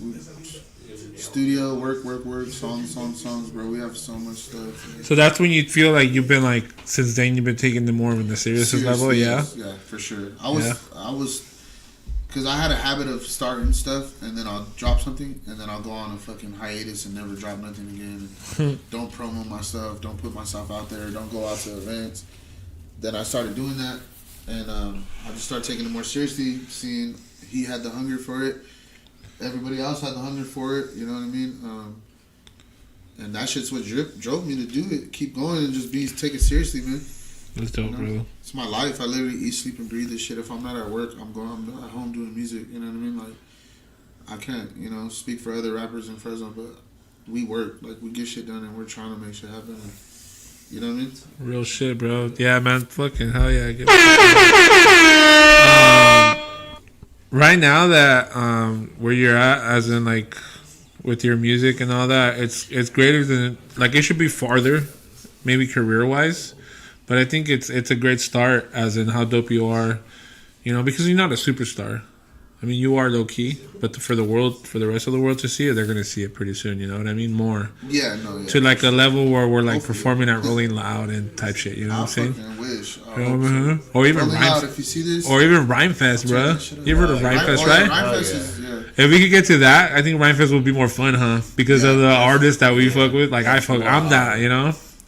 Studio work, songs, bro. We have so much stuff. So that's when you feel like you've been like since then you've been taking it more of the serious level, yeah. Yeah, for sure. I was, because I had a habit of starting stuff and then I'll drop something and then I'll go on a fucking hiatus and never drop nothing again. And don't promo my stuff, don't put myself out there, don't go out to events. Then I started doing that, and I just started taking it more seriously. Seeing he had the hunger for it. Everybody else had the hunger for it, you know what I mean? And that shit's what drove me to do it. Keep going and just take it seriously, man. That's dope, bro. It's my life. I literally eat, sleep, and breathe this shit. If I'm not at work, I'm at home doing music, you know what I mean? Like, I can't, speak for other rappers in Fresno, but we work. Like, we get shit done and we're trying to make shit happen. And, you know what I mean? Real shit, bro. Yeah, man. Fucking hell yeah. I get right now that where you're at, as in like with your music and all that, it's greater than, like, it should be farther, maybe career wise, but I think it's a great start, as in how dope you are, because you're not a superstar. I mean, you are low key, but for the rest of the world to see it, they're gonna see it pretty soon. You know what I mean? More. Yeah, no, yeah. To like a level where we're like performing at Rolling Loud and type shit. You know what I'm saying? I wish. Or even Rolling Loud, if you see this, or even Rhymefest, bro. You heard of Rhymefest, right? Rhymefest is, yeah. If we could get to that, I think Rhymefest would be more fun, huh? Because of the artists that we fuck with. Like I'm that,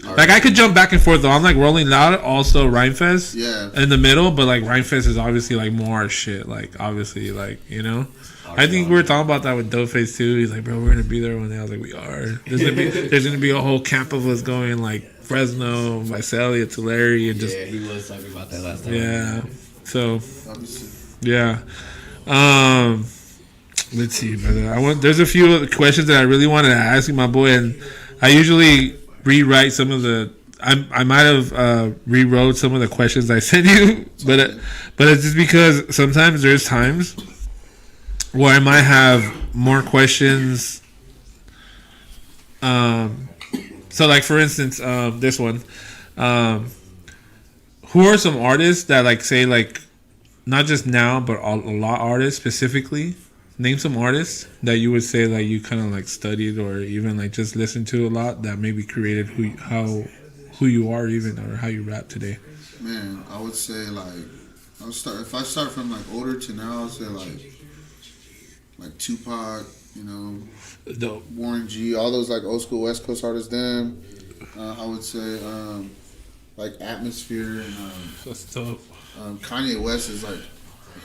Like, I could jump back and forth, though. I'm like Rolling Loud, also Rhymefest. Yeah. In the middle, but like Rhymefest is obviously like more our shit. Like, obviously, like, I think we were talking about that with Dopeface too. He's like, bro, we're gonna be there one day. I was like, we are. There's gonna be a whole camp of us going, like Fresno, Visalia, Tulare, and just. Yeah, he was talking about that last time. Yeah. So. Yeah. Let's see, brother. There's a few questions that I really wanted to ask you, my boy, and I usually rewrite some of the. I might have rewrote some of the questions I sent you, but it's just because sometimes there's times where I might have more questions. So like for instance, this one. Who are some artists that like say like not just now but a lot of artists specifically? Name some artists that you would say like you kind of like studied or even like just listened to a lot that maybe created who you are even or how you rap today. Man, I would say like if I start from like older to now, I would say like Tupac, Dope. Warren G, all those like old school West Coast artists. Them, I would say like Atmosphere and That's dope. Kanye West is like.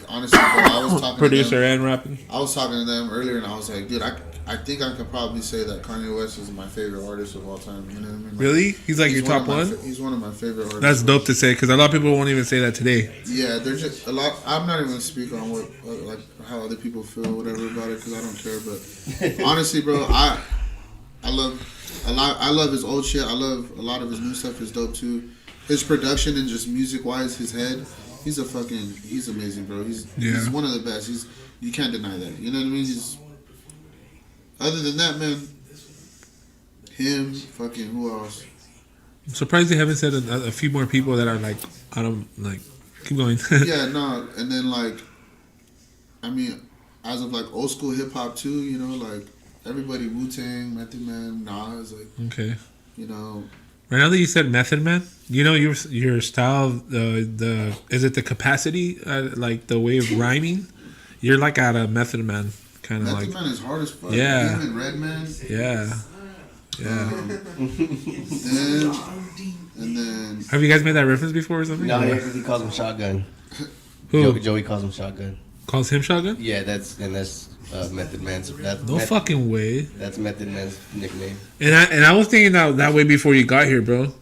Honestly, bro, I was talking producer to them, and rapping. I was talking to them earlier, and I was like, dude, I think I could probably say that Kanye West is my favorite artist of all time. You know what I mean? Like, really? He's like your top one? He's one of my favorite artists. That's dope to say, because a lot of people won't even say that today. Yeah, there's just a lot. I'm not even going to speak on what like how other people feel, whatever about it, because I don't care. But honestly, bro, I love his old shit. I love a lot of his new stuff is dope too. His production and just music wise, his head. He's amazing, bro. He's one of the best. You can't deny that. You know what I mean? Other than that, man, him, fucking, who else? I'm surprised they haven't said a few more people that are like, I don't, like, keep going. Yeah, no, and then like, I mean, as of like old school hip hop too, like everybody, Wu-Tang, Method Man, Nas, like, okay. Right now that you said Method Man, your style, the is it the capacity, like the way of rhyming? You're like at a Method Man kind of like. Method Man is hard as fuck. Yeah. Him and Redman. Yeah. And then. Have you guys made that reference before or something? No, he calls him Shotgun. Who? Joey calls him Shotgun. Calls him Shotgun? Yeah, that's Method Man's. Fucking way. That's Method Man's nickname. And I was thinking that way before you got here, bro.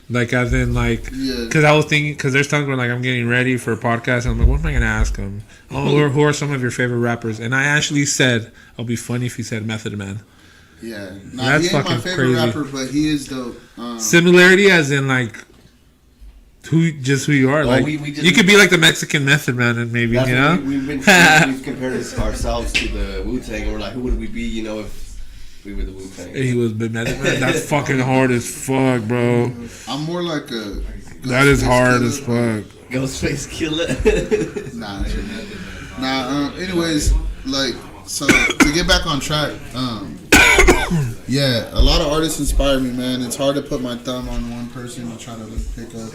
Like, as in, like, Yeah. because I was thinking, because there's times when, like, I'm getting ready for a podcast, and I'm like, what am I going to ask them? Oh, who are some of your favorite rappers? And I actually said, it'll be funny if he said Method Man. Yeah. That's he ain't my fucking favorite crazy. rapper, but he is dope. Similarity as in, like, who you are. Like, we just- you could be like the Mexican Method Man, and maybe, That's you what know? we've compared ourselves to the Wu-Tang, and we're like, who would we be, you know, if we were the Wu-Tang? He was the Method Man. That's fucking hard as fuck, bro. I'm more like a. That is Ghostface hard Killer. as fuck. Ghostface Killer. Nah. Anyways, like, so to get back on track, yeah, a lot of artists inspire me, man. It's hard to put my thumb on one person and try to like, pick up.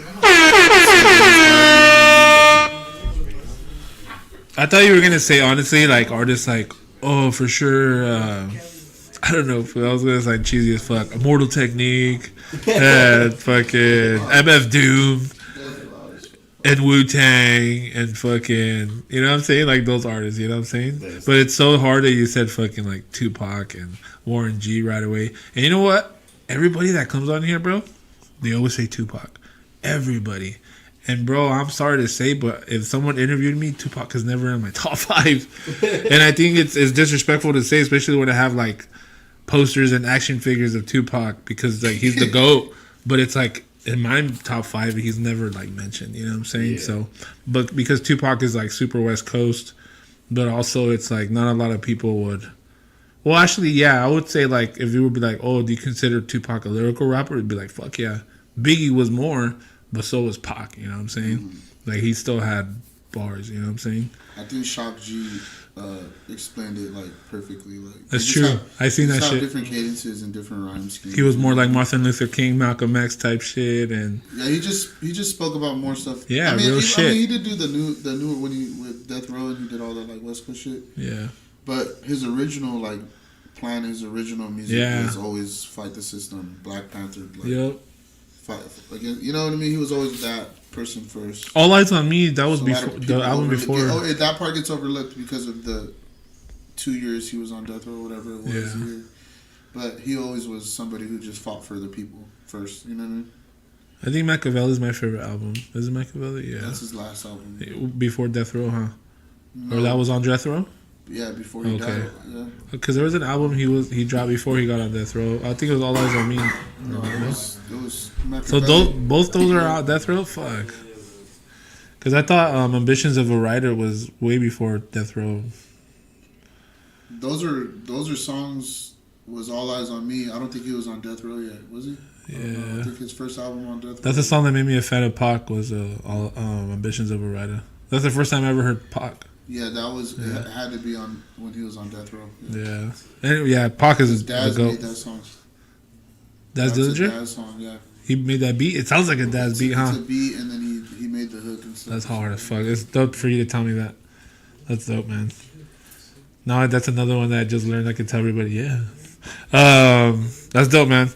I thought you were gonna say, honestly, like, artists like, oh, for sure, I don't know, I was gonna say cheesy as fuck. Immortal Technique, and fucking MF Doom, and Wu-Tang, and fucking, you know what I'm saying? Like, those artists, you know what I'm saying? But it's so hard that you said fucking, like, Tupac and Warren G right away. And you know what? Everybody that comes on here, bro, they always say Tupac. Everybody. And, bro, I'm sorry to say, but if someone interviewed me, Tupac is never in my top 5. And I think it's disrespectful to say, especially when I have, like, posters and action figures of Tupac, because, like, he's the GOAT. But it's, like, in my top 5, he's never, like, mentioned. You know what I'm saying? Yeah. So, but because Tupac is, like, super West Coast, but also it's, like, not a lot of people would... Well, actually, yeah, I would say, like, if you would be like, oh, do you consider Tupac a lyrical rapper? It'd be like, fuck yeah. Biggie was more... But so was Pac, you know what I'm saying? Mm-hmm. Like, he still had bars, you know what I'm saying? I think Shock G explained it, like, perfectly. Like, that's true. I seen that shit. Different cadences and different rhyme schemes. He was more like Martin Luther King, Malcolm X type shit, and yeah, he just spoke about more stuff. Yeah, real shit. He did do the new when he with Death Row, and he did all that like West Coast shit. Yeah. But his original his original music was always fight the system, Black Panther. Like, yep. Fight against, you know what I mean? He was always that person first. All Eyes on Me, that was before the album before. That part gets overlooked because of the 2 years he was on death row, whatever it was. Yeah. But he always was somebody who just fought for the people first. You know what I mean? I think Machiavelli is my favorite album. Is it Machiavelli? Yeah. That's his last album. Before Death Row, huh? No. Or that was on Death Row? Yeah, before he died. Yeah. Because there was an album he dropped before he got on Death Row. I think it was All Eyes on Me. No, it was so both those are out Death Row? Fuck. Because I thought Ambitions of a Writer was way before Death Row. Those are songs. Was All Eyes on Me. I don't think he was on Death Row yet, was he? Yeah. I think his first album on Death Row. That's the song that made me a fan of Pac, was Ambitions of a Writer. That's the first time I ever heard Pac. Yeah, that was it had to be on when he was on Death Row. Yeah. And Pac is his dad made that song. That's Dillinger? Dad's song, yeah. He made that beat? It sounds like a dad's beat, huh? It's a beat, and then he made the hook and stuff. That's hard as fuck. It's dope for you to tell me that. That's dope, man. Now that's another one that I just learned. I can tell everybody, yeah. That's dope, man.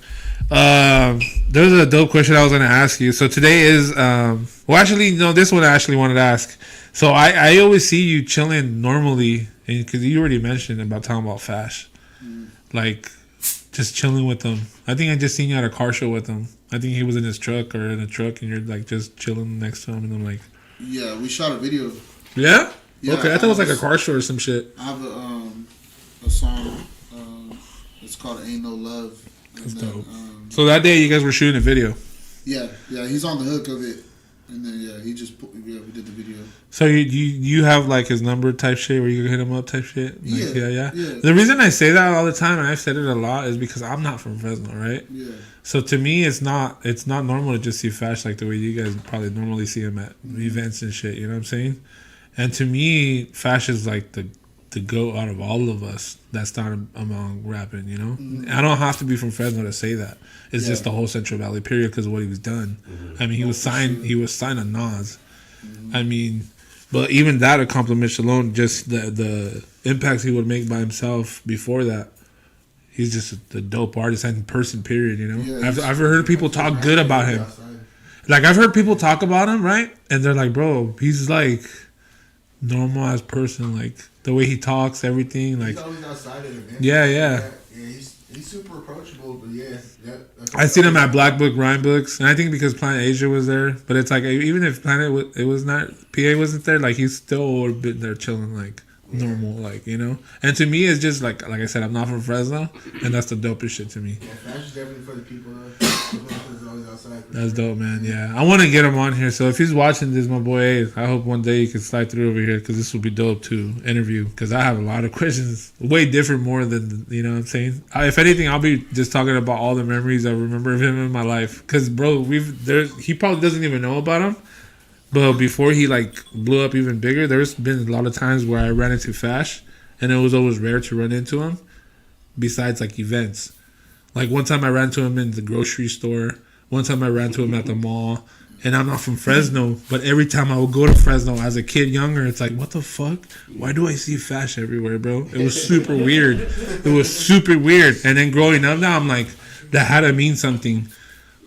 There's a dope question I was going to ask you. So today is, this one I actually wanted to ask. So I always see you chilling normally, because you already mentioned about talking about Fash. Like, just chilling with him. I think I just seen you at a car show with him. I think he was in his truck or in a truck, and you're like just chilling next to him, and I'm like, yeah, we shot a video. Yeah? Okay, I thought it was like a car show or some shit. I have a song. It's called "Ain't No Love." That's dope. So that day you guys were shooting a video. Yeah, he's on the hook of it, and then we did the video. So you have like his number type shit where you can hit him up type shit? Like, yeah. The reason I say that all the time, and I've said it a lot, is because I'm not from Fresno, right? Yeah. So to me, it's not normal to just see Fash like the way you guys probably normally see him at events and shit. You know what I'm saying? And to me, Fash is like the GOAT out of all of us that started among rapping. You know, I don't have to be from Fresno to say that. It's just the whole Central Valley period because of what he was done. I mean, he was signed on Nas. I mean. But even that accomplishment alone, just the impacts he would make by himself before that, he's just a dope artist and person, period, you know? Yeah, I've heard people talk good about him. Like, I've heard people talk about him, right? And they're like, bro, he's like normal as person, like the way he talks, everything. Like, he's always outside of it, man. Yeah. He's super approachable, but yeah. I seen him at Black Book Rhyme Books, and I think because Planet Asia was there, but it's like even if it was not PA wasn't there, like he's still would have been there chilling like normal, like you know. And to me, it's just like I said, I'm not from Fresno, and that's the dopest shit to me. Yeah, Flash is definitely for the people though. That's dope, man. Yeah, I want to get him on here. So if he's watching this, my boy, I hope one day he can slide through over here because this will be dope to interview. Because I have a lot of questions, way different more than you know what I'm saying. If anything, I'll be just talking about all the memories I remember of him in my life. Because bro, he probably doesn't even know about him. But before he like blew up even bigger, there's been a lot of times where I ran into Fash, and it was always rare to run into him. Besides like events, like one time I ran to him in the grocery store. One time I ran to him at the mall, and I'm not from Fresno, but every time I would go to Fresno as a kid younger, it's like, what the fuck? Why do I see Fash everywhere, bro? It was super weird. It was super weird. And then growing up now, I'm like, that had to mean something.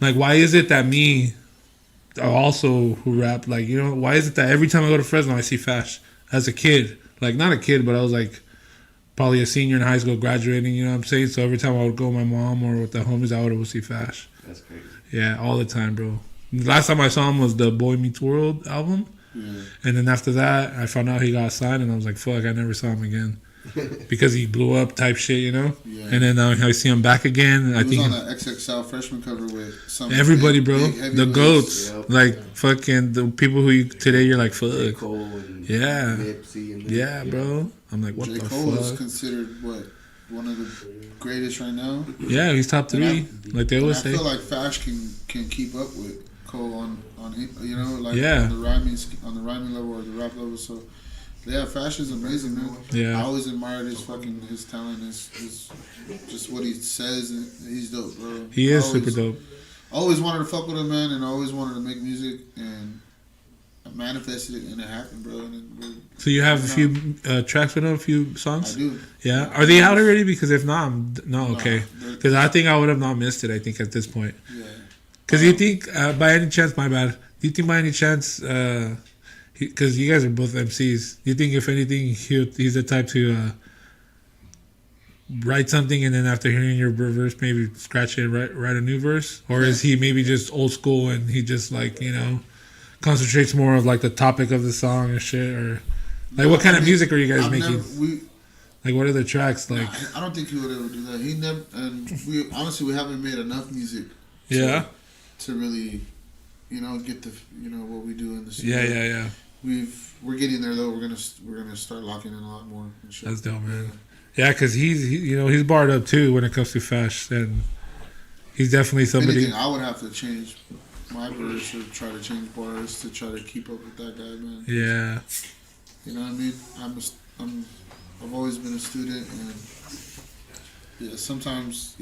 Like, why is it that me, also who rap, like, you know, why is it that every time I go to Fresno, I see Fash as a kid? Like, not a kid, but I was like, probably a senior in high school graduating, you know what I'm saying? So every time I would go with my mom or with the homies, I would see Fash. That's crazy. Yeah, all the time, bro. The last time I saw him was the Boy Meets World album. Yeah. And then after that, I found out he got signed, and I was like, fuck, I never saw him again. Because he blew up type shit, you know? Yeah. And then I see him back again. He was on the XXL freshman cover with some everybody, bro. The GOATs. Yep. Like, fucking the people who today you're like, fuck. J. Cole and yeah. Nipsey and yeah, bro. I'm like, what J. the Cole fuck? is considered, one of the greatest right now? Yeah, he's top 3, like they always say. I feel like Fash can keep up with Cole on you know, like yeah. on the rhyming level or the rap level. So yeah, Fash is amazing, man. Yeah, I always admired his talent, his just what he says, and he's dope, bro. He is super dope. I always wanted to fuck with him, man, and I always wanted to make music, and I manifested it, and it happened, bro. So you have a few tracks with him, a few songs? I do. Yeah. Are they out already? Because if not, okay. Because I think I would have not missed it, I think, at this point. Yeah. Because you think, by any chance, my bad, do you think by any chance, because you guys are both MCs, do you think if anything, he's the type to write something and then after hearing your verse, maybe scratch it and write a new verse? Or is he maybe just old school and he just like, you know, concentrates more of like the topic of the song or shit? Or like what kind of music are you guys making? Like what are the tracks like? I don't think he would ever do that. He never, and we haven't made enough music. To really, you know, get the, you know, what we do in the studio. Yeah. We're getting there though. We're gonna start locking in a lot more. And shit. That's dope, man. Yeah, because he's barred up too when it comes to Fash, and he's definitely somebody. Anything, I would have to change my verse or try to change bars to try to keep up with that guy, man. Yeah. You know what I mean? I've always been a student, and yeah, sometimes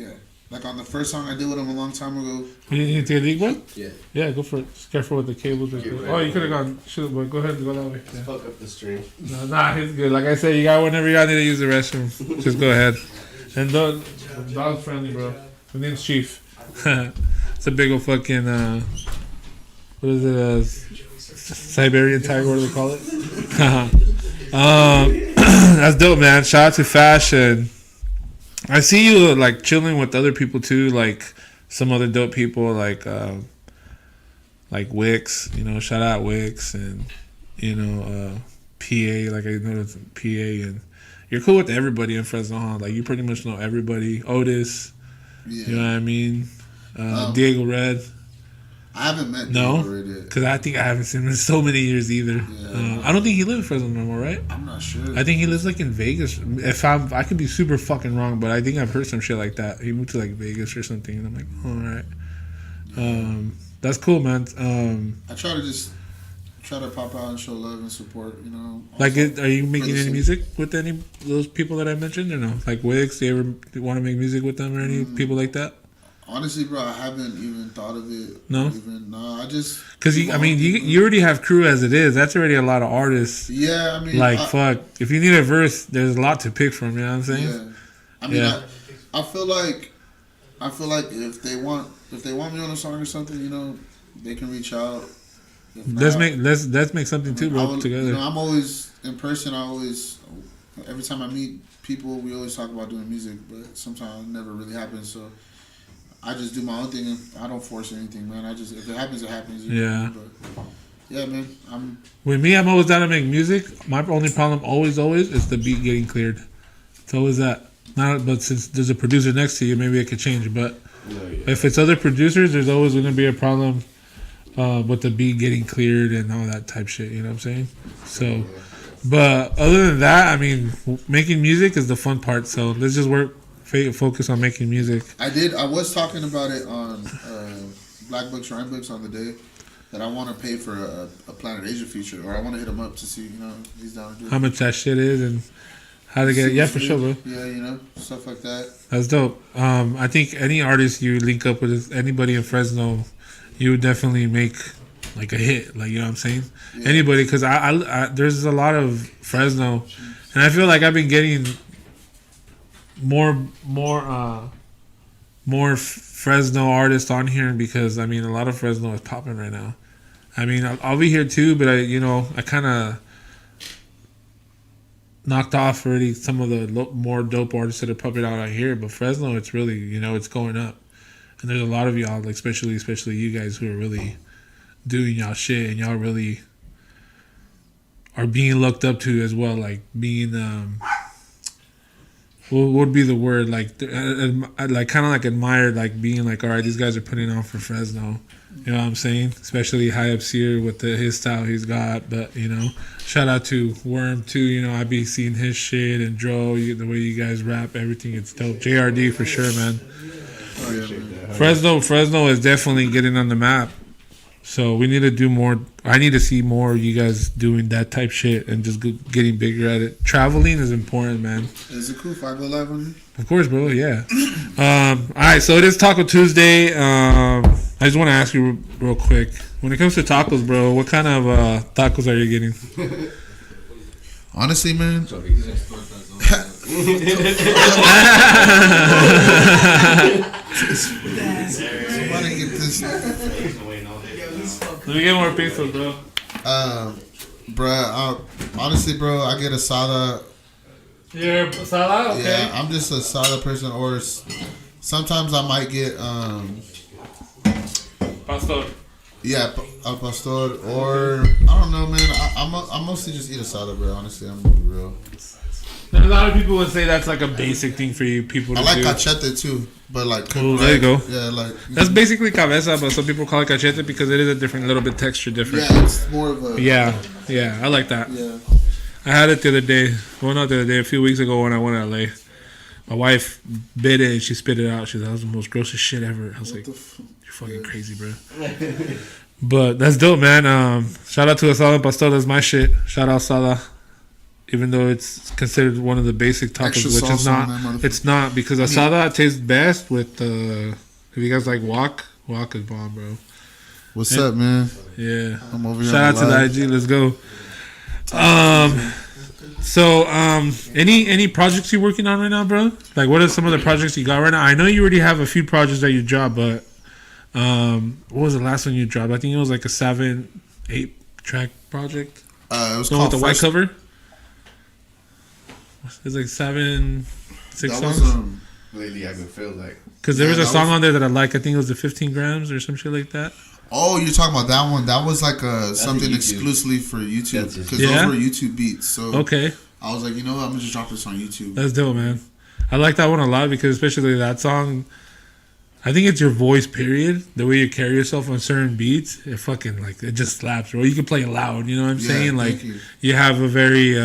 Like on the first song I did with him a long time ago. You need to take a leak one? Yeah. Yeah, go for it. Just careful with the cables. You could have gone. Should have. Go ahead and go that way. Just fuck up the stream. Nah, he's good. Like I said, you got whenever y'all need to use the restroom. Just go ahead. And dog's friendly, bro. His name's Chief. It's a big old fucking. What is it? Siberian tiger. What do they call it? That's dope, man. Shout out to Fashion. I see you like chilling with other people too, like some other dope people, like Wix. You know, shout out Wix, and you know, PA. Like I know it's PA, and you're cool with everybody in Fresno, huh? Like you pretty much know everybody. Otis, you know what I mean? Diego Red. I haven't met Diego Red yet. Because I think I haven't seen him in so many years either. Yeah, I don't think he lives in Fresno no more, right? I'm not sure. I think he lives like in Vegas. I could be super fucking wrong, but I think I've heard some shit like that. He moved to like Vegas or something, and I'm like, all right. Yeah. That's cool, man. I try to pop out and show love and support. You know. Like, are you making any music with any of those people that I mentioned, or no? Like Wix, do you ever want to make music with them or any people like that? Honestly, bro, I haven't even thought of it. No? I just... Because, you already have crew as it is. That's already a lot of artists. Yeah, I mean... Like, fuck. If you need a verse, there's a lot to pick from, you know what I'm saying? Yeah. I mean, I feel like if they want me on a song or something, you know, they can reach out. Let's make something too, bro, together. You know, I'm always... In person, I always Every time I meet people, we always talk about doing music, but sometimes it never really happens. So I just do my own thing, and I don't force anything, man. If it happens, it happens. Yeah. But yeah, man. With me, I'm always down to make music. My only problem, always, is the beat getting cleared. It's always that. But since there's a producer next to you, maybe it could change. But if it's other producers, there's always going to be a problem with the beat getting cleared and all that type shit. You know what I'm saying? So, but other than that, I mean, making music is the fun part. So let's just focus on making music. I was talking about it on Black Books, Rhyme Books on the day that I want to pay for a Planet Asia feature, or I want to hit him up to see, if he's down to do it. How much that shit is and how to get it. Yeah, for sure, bro. Yeah, stuff like that. That's dope. I think any artist you link up with, anybody in Fresno, you would definitely make like a hit. Like, you know what I'm saying? Yeah. Anybody, because I there's a lot of Fresno, and I feel like I've been getting more Fresno artists on here because, I mean, a lot of Fresno is popping right now. I mean, I'll be here too, but I kind of knocked off already some of the more dope artists that are popping out here. But Fresno, it's really, it's going up. And there's a lot of y'all, like especially you guys who are really doing y'all shit, and y'all really are being looked up to as well, like being what would be the word, like kind of like admired, like being like, all right, these guys are putting on for Fresno. You know what I'm saying? Especially HighUpSeer with his style he's got. But, shout out to Worm too. I be seeing his shit, and Dro, the way you guys rap, everything, it's dope. JRD for sure, man. Fresno is definitely getting on the map. So we need to do more. I need to see more of you guys doing that type shit and just getting bigger at it. Traveling is important, man. Is it cool if I go live on you? Of course, bro. Yeah. All right. So it is Taco Tuesday. I just want to ask you real quick. When it comes to tacos, bro, what kind of tacos are you getting? Honestly, man. Somebody get this. Let me get more pizzas, bro. Honestly, bro, I get asada. You're asada? Okay. Yeah, I'm just a asada person, or sometimes I might get pastor. Yeah, al pastor, or I don't know, man. I mostly just eat asada, bro. Honestly, I'm gonna be real. A lot of people would say that's like a basic thing for you people to do. I like cachete too, but like cool, there you go. Yeah, like that's basically cabeza, but some people call it cachete because it is a little bit texture different. Yeah, it's more of a. Yeah, I like that. Yeah. I had it the other day. Well, not the other day. A few weeks ago when I went to LA, my wife bit it and she spit it out. She said that was the most grossest shit ever. I was like, "You're fucking crazy, bro." But that's dope, man. Shout out to Asada Pastor. That's my shit. Shout out Asada. Even though it's considered one of the basic tacos, which is not. It's not, because asada tastes best with. If you guys like wok is bomb, bro. What's up, man? Yeah. I'm over here. Shout out to the IG. Let's go. So any projects you're working on right now, bro? Like, what are some of the projects you got right now? I know you already have a few projects that you dropped, but what was the last one you dropped? I think it was like a 7-8 track project. It was called with the white cover. It's like 7-6 songs. Lately, I've been feeling like, because there was a song on there that I like. I think it was the 15 grams or some shit like that. Oh, you're talking about that one? That was like something exclusively for YouTube, because those were YouTube beats. So okay, I was like, you know what? I'm gonna just drop this on YouTube. That's dope, man. I like that one a lot because especially that song. I think it's your voice, period. The way you carry yourself on certain beats, it fucking it just slaps, bro. You can play it loud. You know what I'm saying? Like you have a very.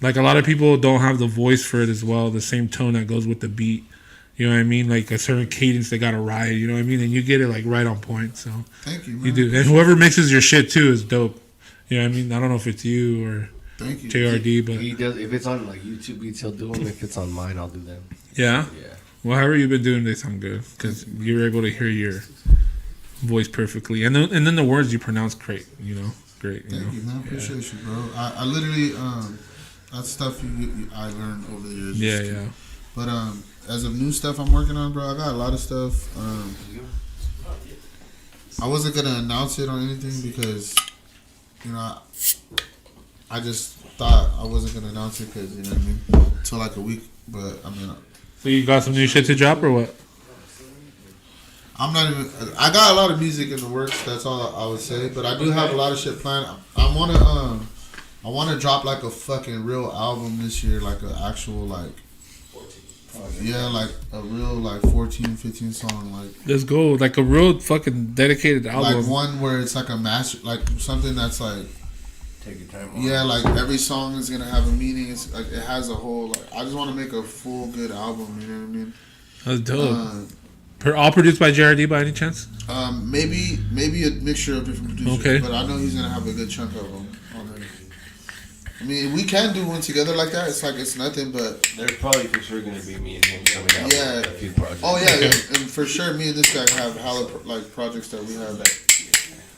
Like, a lot of people don't have the voice for it as well, the same tone that goes with the beat. You know what I mean? Like, a certain cadence they got to ride, you know what I mean? And you get it, like, right on point, so. Thank you, man. You do. And whoever mixes your shit, too, is dope. You know what I mean? I don't know if it's you or Thank you. JRD, but. He does, if it's on, like, YouTube beats, he'll do them. If it's on mine, I'll do them. Yeah? Yeah. Well, however you've been doing, they sound good. Because you're able to hear your voice perfectly. And then the words you pronounce great, Great. Thank you, man. I appreciate you, bro. I literally, that's stuff I learned over the years. Yeah. But as of new stuff I'm working on, bro, I got a lot of stuff. I wasn't gonna announce it or anything because, I just thought I wasn't gonna announce it because you know what I mean, until like a week. But I mean, So you got some new shit to drop or what? I'm not even. I got a lot of music in the works. That's all I would say. But I do have a lot of shit planned. I wanna drop like a fucking real album this year, like an actual like. Yeah, like a real like 14, 15 song like. Let's go, like a real fucking dedicated album. Like one where it's like a master, like something that's like. Take your time. Yeah, like every song is gonna have a meaning. It's like it has a whole. Like, I just want to make a full good album. You know what I mean? That's dope. All produced by JRD by any chance? Maybe a mixture of different producers. Okay. But I know he's gonna have a good chunk of them on there. I mean, we can do one together like that. It's like it's nothing, but There's probably for sure gonna be me and him coming out Yeah. with a few projects. oh yeah, and for sure, me and this guy have hella like projects that we have.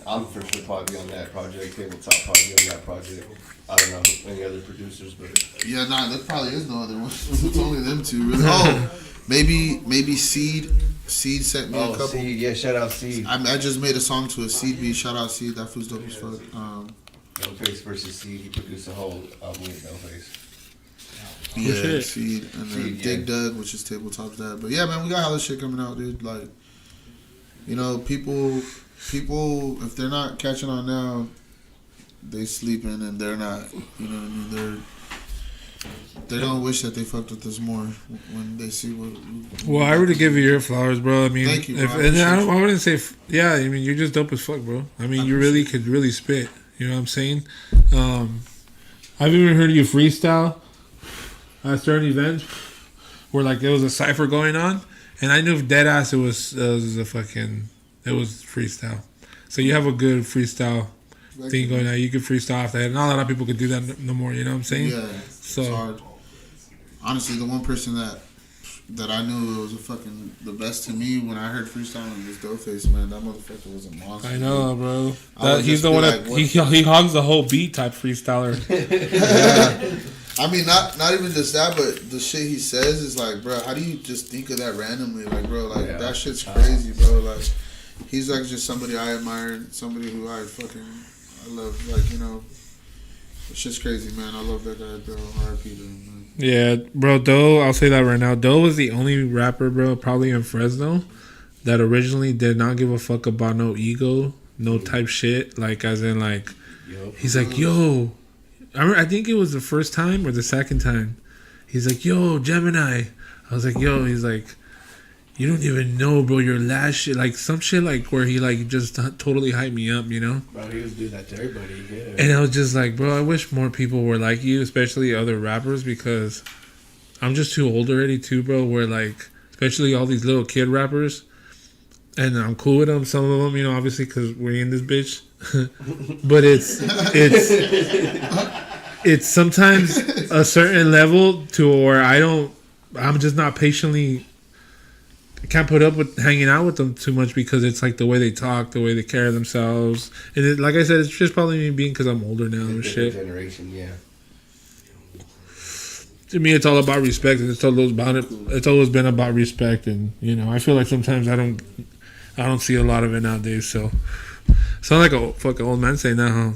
I'm for sure probably on that project. Tabletop probably on that project. I don't know any other producers, but Yeah, nah, there probably is no other one. It's only them two, really. Oh, maybe Seed. Seed sent me a couple. Seed, yeah, shout out Seed. I just made a song to a Seed beat. Shout out Seed. That fool's dope as fuck. Dopeface versus Seed. He produced a whole album with Dopeface. Yeah, shit. Seed and then Seed, Dig yeah. Dug, which is Tabletop's dad. But yeah, man, we got hella shit coming out, dude. Like, you know, people, if they're not catching on now, they sleeping and they're not. You know what I mean? They're gonna wish that they fucked with us more when they see what. Well, I already give you your flowers, bro. I mean, Thank you, bro. I and I appreciate wouldn't say, yeah. I mean, you're just dope as fuck, bro. I mean, you really could really spit. You know what I'm saying? I've even heard you freestyle at certain events where like there was a cipher going on, and I knew dead ass it was freestyle. So you have a good freestyle thing going on. You could freestyle off that. Not a lot of people could do that no more. You know what I'm saying? Yeah. So it's hard. Honestly, the one person that I knew was the best to me when I heard freestyling was Dopeface, man. That motherfucker was a monster. I know, bro. I would He's just the be one like, that what- he hogs the whole beat type freestyler. I mean, not even just that, but the shit he says is like, bro, how do you just think of that randomly? Like, bro, like that shit's crazy, bro. Like, he's like just somebody I admire, somebody who I love. Like, you know, shit's crazy, man. I love that guy, bro. R.I.P. to him, man. Yeah, bro, Doe, I'll say that right now. Doe was the only rapper, bro, probably in Fresno, that originally did not give a fuck about no ego, no type shit. Like, as in, like, he's like, yo, I think it was the first time or the second time. He's like, yo, Gemini. I was like, yo, he's like, you don't even know, bro, your last shit. Like, some shit, like, where he, like, just totally hyped me up, you know? Bro, he was doing that to everybody. Yeah. And I was just like, bro, I wish more people were like you, especially other rappers, because I'm just too old already, too, bro, where, like, especially all these little kid rappers, and I'm cool with them, some of them, you know, obviously, because we're in this bitch. But it's sometimes a certain level to where I'm just not patiently, I can't put up with hanging out with them too much because it's like the way they talk, the way they carry themselves. And like I said, it's just probably me being because I'm older now and shit. Generation, yeah. To me, it's all about respect, and it's always been about respect. And, you know, I feel like sometimes I don't see a lot of it nowadays, so. Sound like a fucking old man saying that, huh?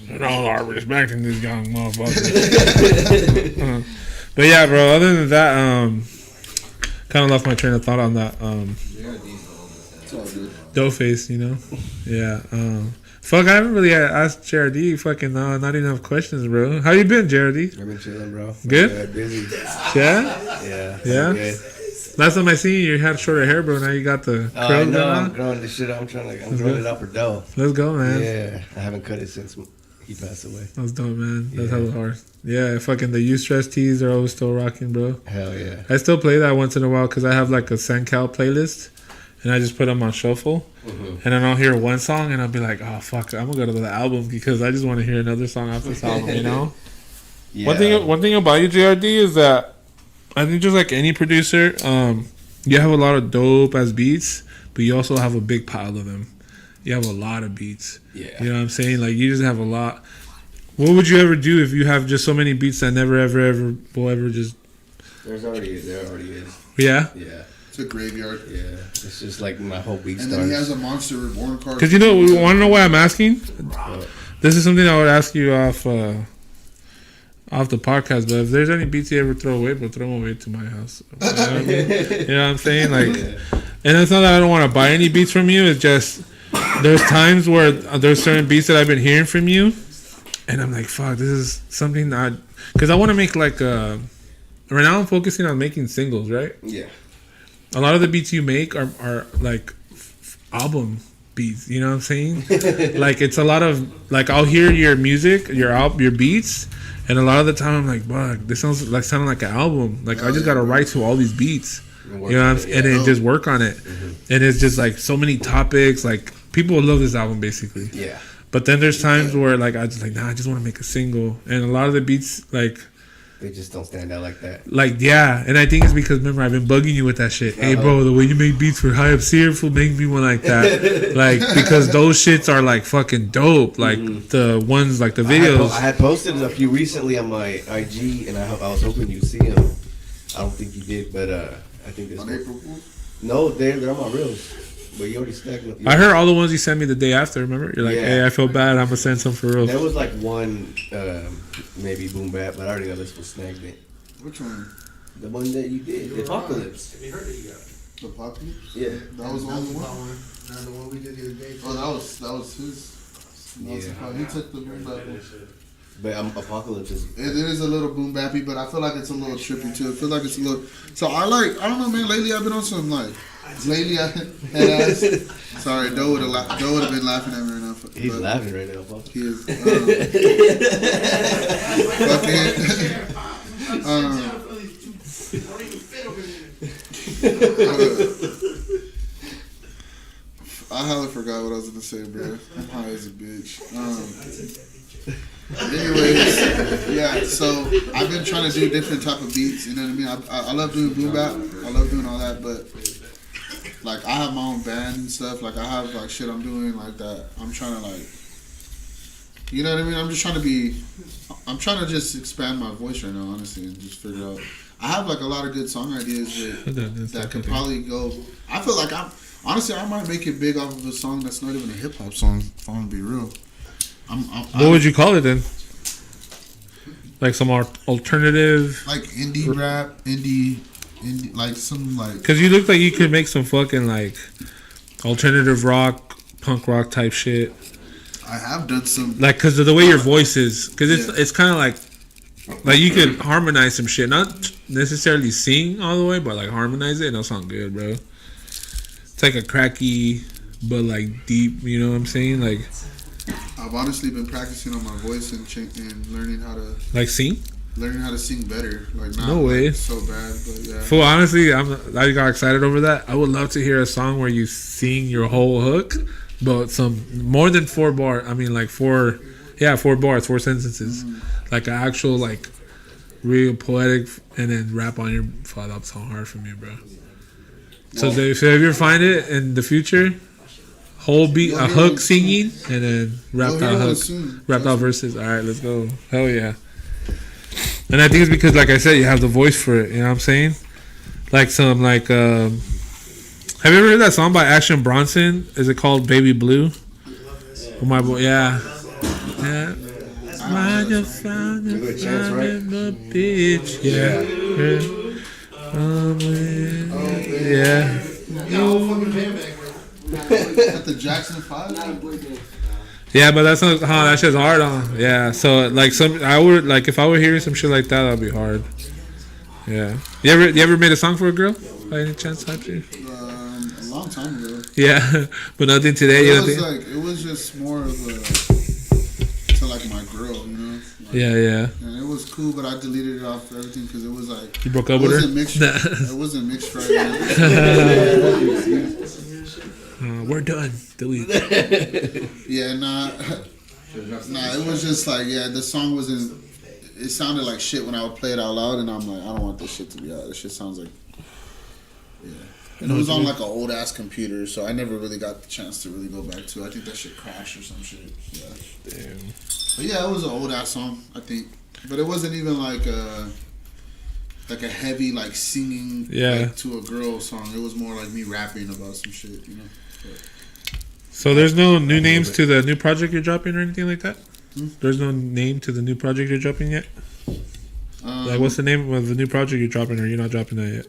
And all our respecting this young motherfucker. But yeah, bro, other than that, kind of lost my train of thought on that. Dopeface, you know? Yeah. Fuck, I haven't really asked JRD fucking not enough questions, bro. How you been, JRD? I've been chilling, bro. Good? Busy. Yeah? Yeah. Yeah? Good. Last time I seen you had shorter hair, bro. Now you got the I curls know, going I'm on. growing this shit. I'm growing it out for dough. Let's go, man. Yeah, I haven't cut it since he passed away. That's dope, man. That's Yeah. hella hard. Yeah, fucking the U-Stress tees are always still rocking, bro. Hell yeah. I still play that once in a while because I have like a SoundCloud playlist, and I just put them on shuffle. Mm-hmm. And then I'll hear one song, and I'll be like, oh, fuck, I'm going to go to the album because I just want to hear another song off this album, you know? Yeah. One thing about you, JRD, is that I think just like any producer, you have a lot of dope-ass beats, but you also have a big pile of them. You have a lot of beats. Yeah. You know what I'm saying? Like, you just have a lot. What would you ever do if you have just so many beats that never, ever will ever just... There already is. Yeah? Yeah. It's a graveyard. Yeah. It's just like my whole week And starts. then he has a Monster Reborn card. Because, you know, we want to know why I'm asking? This is something I would ask you off the podcast, but if there's any beats you ever throw away, bro, throw them away to my house. You know what I mean? You know what I'm saying? Like, and it's not that I don't want to buy any beats from you. It's just there's times where there's certain beats that I've been hearing from you, and I'm like, fuck, this is something that, because I want to make like right now I'm focusing on making singles, right? Yeah. A lot of the beats you make are like album beats, you know what I'm saying? Like it's a lot of like I'll hear your music, your beats, and a lot of the time I'm like, fuck, this sounds like an album. Like I just gotta write to all these beats, you know what I'm saying? And then just work on it. And it's just like so many topics. Like people love this album basically. Yeah. But then there's times where like I just like, nah, I just want to make a single, and a lot of the beats like. They just don't stand out like that. Like, yeah. And I think it's because, remember, I've been bugging you with that shit. Hey, bro, the way you make beats for HighUpSeer, fool, make me one like that. Like, because those shits are, like, fucking dope. Like, the ones, like, the videos. I had posted a few recently on my IG, and I was hoping you'd see them. I don't think you did, but I think this On one. April Fool's? No, they're on my reels. But you already stacked them. I heard all the ones you sent me the day after, remember? You're like, hey, I feel bad. I'm going to send some for real. There was, like, one, maybe boom bap, but I already know this was snagged it. Which one? The one that you did, the Apocalypse. The Apocalypse? Yeah. That was the only one? The one we did the other day. Oh, that was his. Yeah. He took the boom bap one. But Apocalypse is. It is a little boom bappy, but I feel like it's a little trippy too. I feel like it's a little. So I don't know, man. Lately I've been on some like. Lately I had ass. Sorry, Doe would have been laughing at me right now. He's laughing right now, Pop. He is. I hella forgot what I was gonna say, bro. I'm high as a bitch. Anyways, yeah. So I've been trying to do different type of beats. You know what I mean? I love doing boom bap. I love doing all that, but like I have my own band and stuff. Like I have like shit I'm doing like that. I'm trying to like, you know what I mean? I'm trying to just expand my voice right now, honestly, and just figure out. I have like a lot of good song ideas that could probably go. I feel like I might make it big off of a song that's not even a hip hop song. If I'm gonna be real. What would you call it then? Like some alternative, like indie rap, indie, like some like. Because you look like you could make some fucking like alternative rock, punk rock type shit. I have done some. Like, because of the way your voice is, because it's kind of like you could harmonize some shit, not necessarily sing all the way, but like harmonize it and it'll sound good, bro. It's like a cracky, but like deep. You know what I'm saying? Like. I've honestly been practicing on my voice and learning how to like sing. Learning how to sing better. Like not no way. Like so bad, but yeah. Fool, honestly, I got excited over that. I would love to hear a song where you sing your whole hook, but some more than 4 bars. I mean, like 4 bars, 4 sentences, like an actual like real poetic, and then rap on your. Fuck, that's so hard for me, bro. So if you ever find it in the future. Whole beat, a hook singing, and then wrapped out hook, wrapped out verses. All right, let's go. Hell yeah. And I think it's because, like I said, you have the voice for it. You know what I'm saying? Like some, like, have you ever heard that song by Action Bronson? Is it called Baby Blue? Oh, my boy, yeah. Yeah. Find your bitch. Yeah. Yeah. At the Jackson 5? Yeah, but that's not that shit's hard on. Yeah, so like I would like if I were hearing some shit like that, that'd be hard. Yeah. You ever made a song for a girl by any chance, HighUpSeer? A long time ago. Yeah, but nothing today. It was just more of to like my girl, you know. Like, yeah. And it was cool, but I deleted it off everything because it was like you broke up with her. It wasn't mixed right. We're done. Delete. Yeah, nah. It was just like, the song wasn't. It sounded like shit when I would play it out loud, and I'm like, I don't want this shit to be out. This shit sounds like, And it was on like an old ass computer, so I never really got the chance to really go back to it. I think that shit crashed or some shit. Yeah. Damn. But yeah, it was an old ass song, I think. But it wasn't even like a heavy like singing like, to a girl song. It was more like me rapping about some shit, you know. So there's no new names to the new project you're dropping or anything like that? There's no name to the new project you're dropping yet. Like, what's the name of the new project you're dropping, or you're not dropping that yet?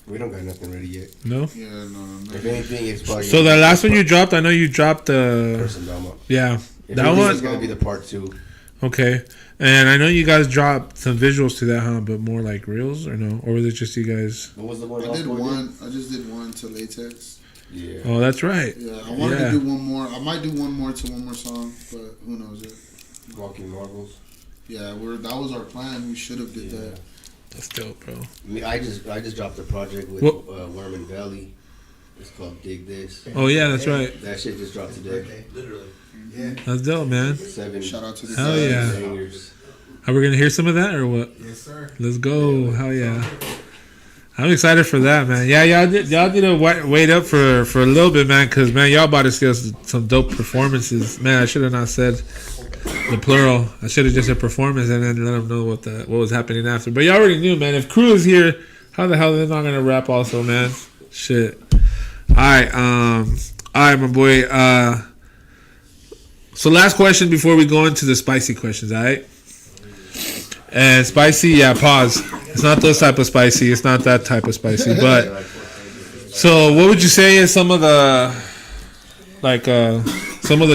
We don't got nothing ready yet. No. Yeah, no. If anything, it's probably. So the last one you dropped, I know you dropped the. Person Belmont. Yeah, If that anything, one. is gonna be the part 2. Okay, and I know you guys dropped some visuals to that, huh? But more like reels, or no? Or was it just you guys? What was the one? I did one. I just did one to Latex. Yeah. Oh, that's right. Yeah, I wanted to do one more. I might do one more to one more song, but who knows it. Walking Marbles. Yeah, that was our plan. We should have did that. That's dope, bro. I just dropped a project with What? Worm and Valley. It's called Dig This. Oh yeah, that's right. That shit just dropped today. Literally. Yeah. That's dope, man. 7. Shout out to the Hell yeah. Bangers. Are we gonna hear some of that or what? Yes, sir. Let's go. Hell yeah. I'm excited for that, man. Yeah, y'all need to wait up for a little bit, man, because, man, y'all about to see us some dope performances. Man, I should have not said the plural. I should have just said performance and then let them know what was happening after. But y'all already knew, man. If Crew is here, how the hell are they not going to rap also, man? Shit. All right, my boy. So last question before we go into the spicy questions, all right? And spicy, yeah, pause. It's not those type of spicy. It's not that type of spicy. But so, what would you say is some of the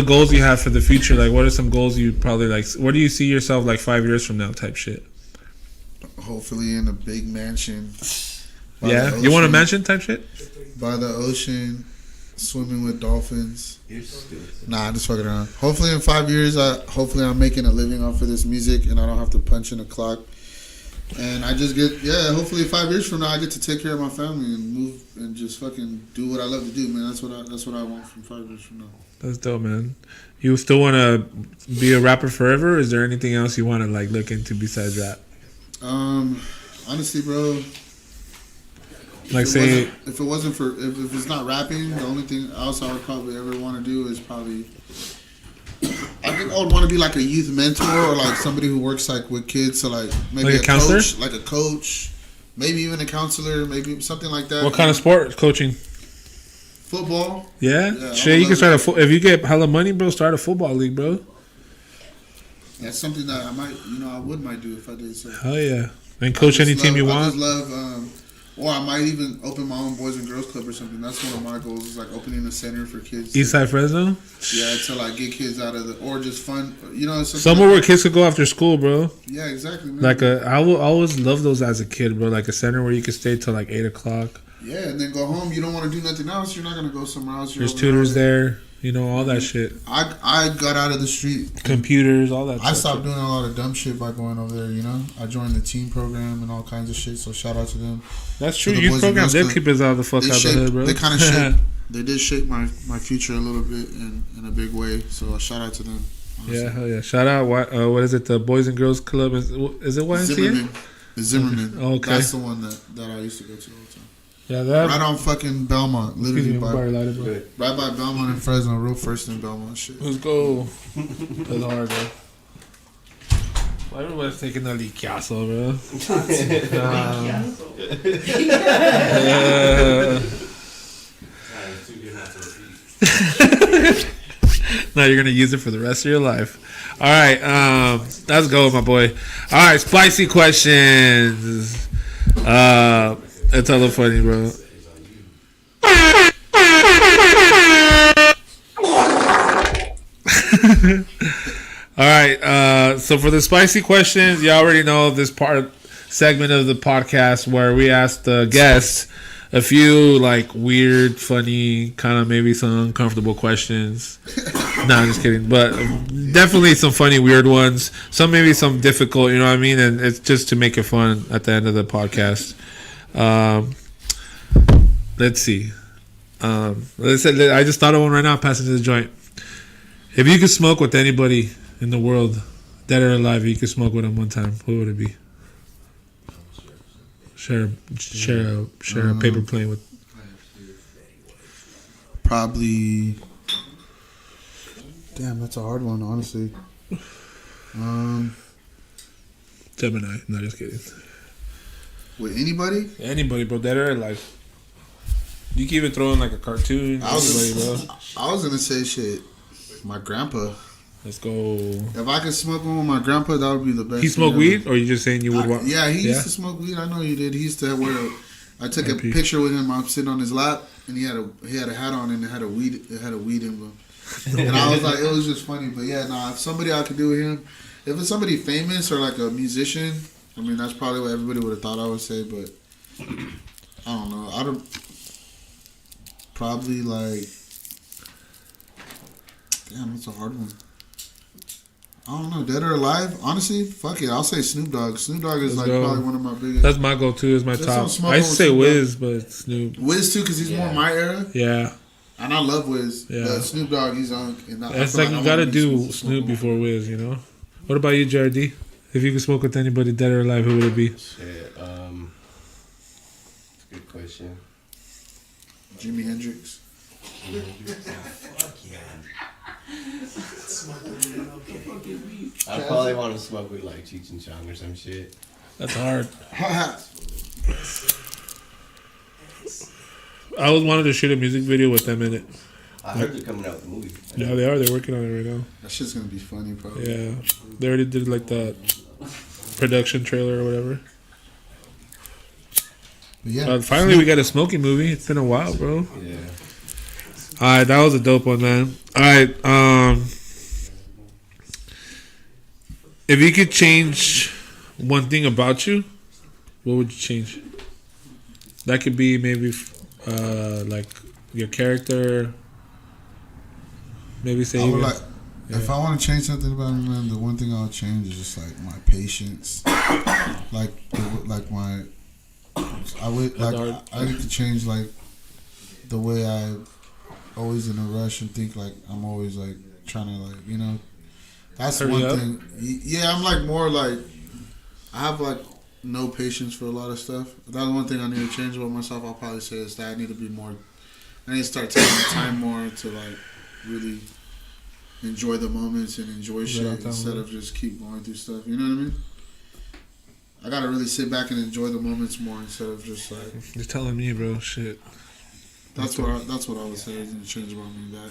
goals you have for the future? Like, what are some goals you probably like? Where do you see yourself like 5 years from now? Type shit. Hopefully in a big mansion. by Yeah, the you want a ocean, mansion type shit? by the ocean, swimming with dolphins. Nah, just fucking around. Hopefully in 5 years, I'm making a living off of this music, and I don't have to punch in a clock. And I just hopefully 5 years from now, I get to take care of my family and move and just fucking do what I love to do, man. That's what I want from 5 years from now. That's dope, man. You still want to be a rapper forever? Or is there anything else you want to like look into besides rap? Honestly, bro. Like if it's not rapping, the only thing else I would probably ever want to do is probably. I think I would want to be like a youth mentor or like somebody who works like with kids, so like maybe Like a counselor? coach, like a coach, maybe even a counselor, maybe something like that. what kind of sport coaching? Football. Yeah, Yeah, shit. You can start if you get hella money, bro. Start a football league, bro. That's something that I might do if I did so. Hell yeah, and coach any team you I want. just love, or I might even open my own Boys and Girls Club or something. That's one of my goals, is like opening a center for kids. Eastside Fresno. Yeah, to like get kids out of or just fun, Somewhere where kids could go after school, bro. Yeah, exactly, man. Like I will always love those as a kid, bro. Like a center where you could stay till like 8 o'clock. Yeah, and then go home. You don't want to do nothing else. You're not gonna go somewhere else. There's tutors there, all that shit. I got out of the street. Computers, all that. I stopped doing a lot of dumb shit by going over there. I joined the team program and all kinds of shit. So shout out to them. That's true. the Youth Boys and programs, Girls they keep us out of the fuck out of the hood, bro. They kind of shaped. They did shape my future a little bit in a big way. So shout out to them. Honestly. Yeah, hell yeah. Shout out. What is it? The Boys and Girls Club. Is it YMCA? Zimmerman. Oh, okay. That's the one that I used to go to all the time. Yeah, that. Right on fucking Belmont, literally Excuse me, by, lighter, bro. right by Belmont and Fresno, real first in Belmont shit. Let's go. That's hard, bro. Why everybody's taking the liquiazo, bro? Now you're gonna use it for the rest of your life. All right, let's go, my boy. All right, spicy questions. It's hella funny, bro. All right, so for the spicy questions, you already know this segment of the podcast where we ask the guests a few like weird, funny, kind of maybe some uncomfortable questions. No, I'm just kidding, but definitely some funny, weird ones. Maybe some difficult, you know what I mean? And it's just to make it fun at the end of the podcast. Let's see. I just thought of one right now. Passing to the joint. If you could smoke with anybody in the world, dead or alive, you could smoke with them one time, who would it be? Share a paper plane with. Probably. Damn, that's a hard one, honestly. Gemini. No, just kidding. With anybody? Anybody, bro, dead or alive. You can even throw in like a cartoon. I was gonna say shit. My grandpa. Let's go. If I could smoke one with my grandpa, that would be the best. He smoked thing ever. weed, or you just saying you would want? Yeah, he used to smoke weed. I know he did. He used to wear. I took a RP. picture with him. I'm sitting on his lap, and he had a hat on, and it had a weed emblem. And I was like, it was just funny. But yeah, nah. If somebody I could do with him, if it's somebody famous or like a musician, I mean that's probably what everybody would have thought I would say. But I don't know. I'd probably like. Damn, that's a hard one. I don't know, dead or alive. Honestly, fuck it. I'll say Snoop Dogg. Snoop Dogg is Let's like go. probably one of my biggest. That's my go-to. Is my Just top. don't smoke I used to on say Snoop Wiz, but Snoop. Wiz too, because he's more my era, Yeah, and I love Wiz. Yeah. But Snoop Dogg, he's on. And I it's feel like I you wanna gotta be do Snoop before Wiz. You know. What about you, JRD? If you could smoke with anybody, dead or alive, who would it be? Shit. That's a good question. Jimi Hendrix. I probably want to smoke with like Cheech and Chong or some shit. That's hard. I always wanted to shoot a music video with them in it. I heard they're coming out with a movie. Yeah, they are. They're working on it right now. That shit's gonna be funny, probably. Yeah, they already did like the production trailer or whatever. But yeah. Finally, we got a smoking movie. It's been a while, bro. Yeah. All right, that was a dope one, man. All right, if you could change one thing about you, what would you change? That could be maybe like your character. Maybe say I would even- like, if I want to change something about me, man, the one thing I'll change is just like my patience. like my, I would like I need to change like the way I always in a rush and think like I'm always like trying to like that's Hurry one up. thing. Yeah, I'm like more like I have like no patience for a lot of stuff. That's one thing I need to change about myself. I'll probably say is that I need to be more. I need to start taking the time more to like really enjoy the moments and enjoy shit instead of just keep going through stuff. You know what I mean? I gotta really sit back and enjoy the moments more instead of just like. You're telling me, bro. Shit. That's what I would say is gonna change about me. That.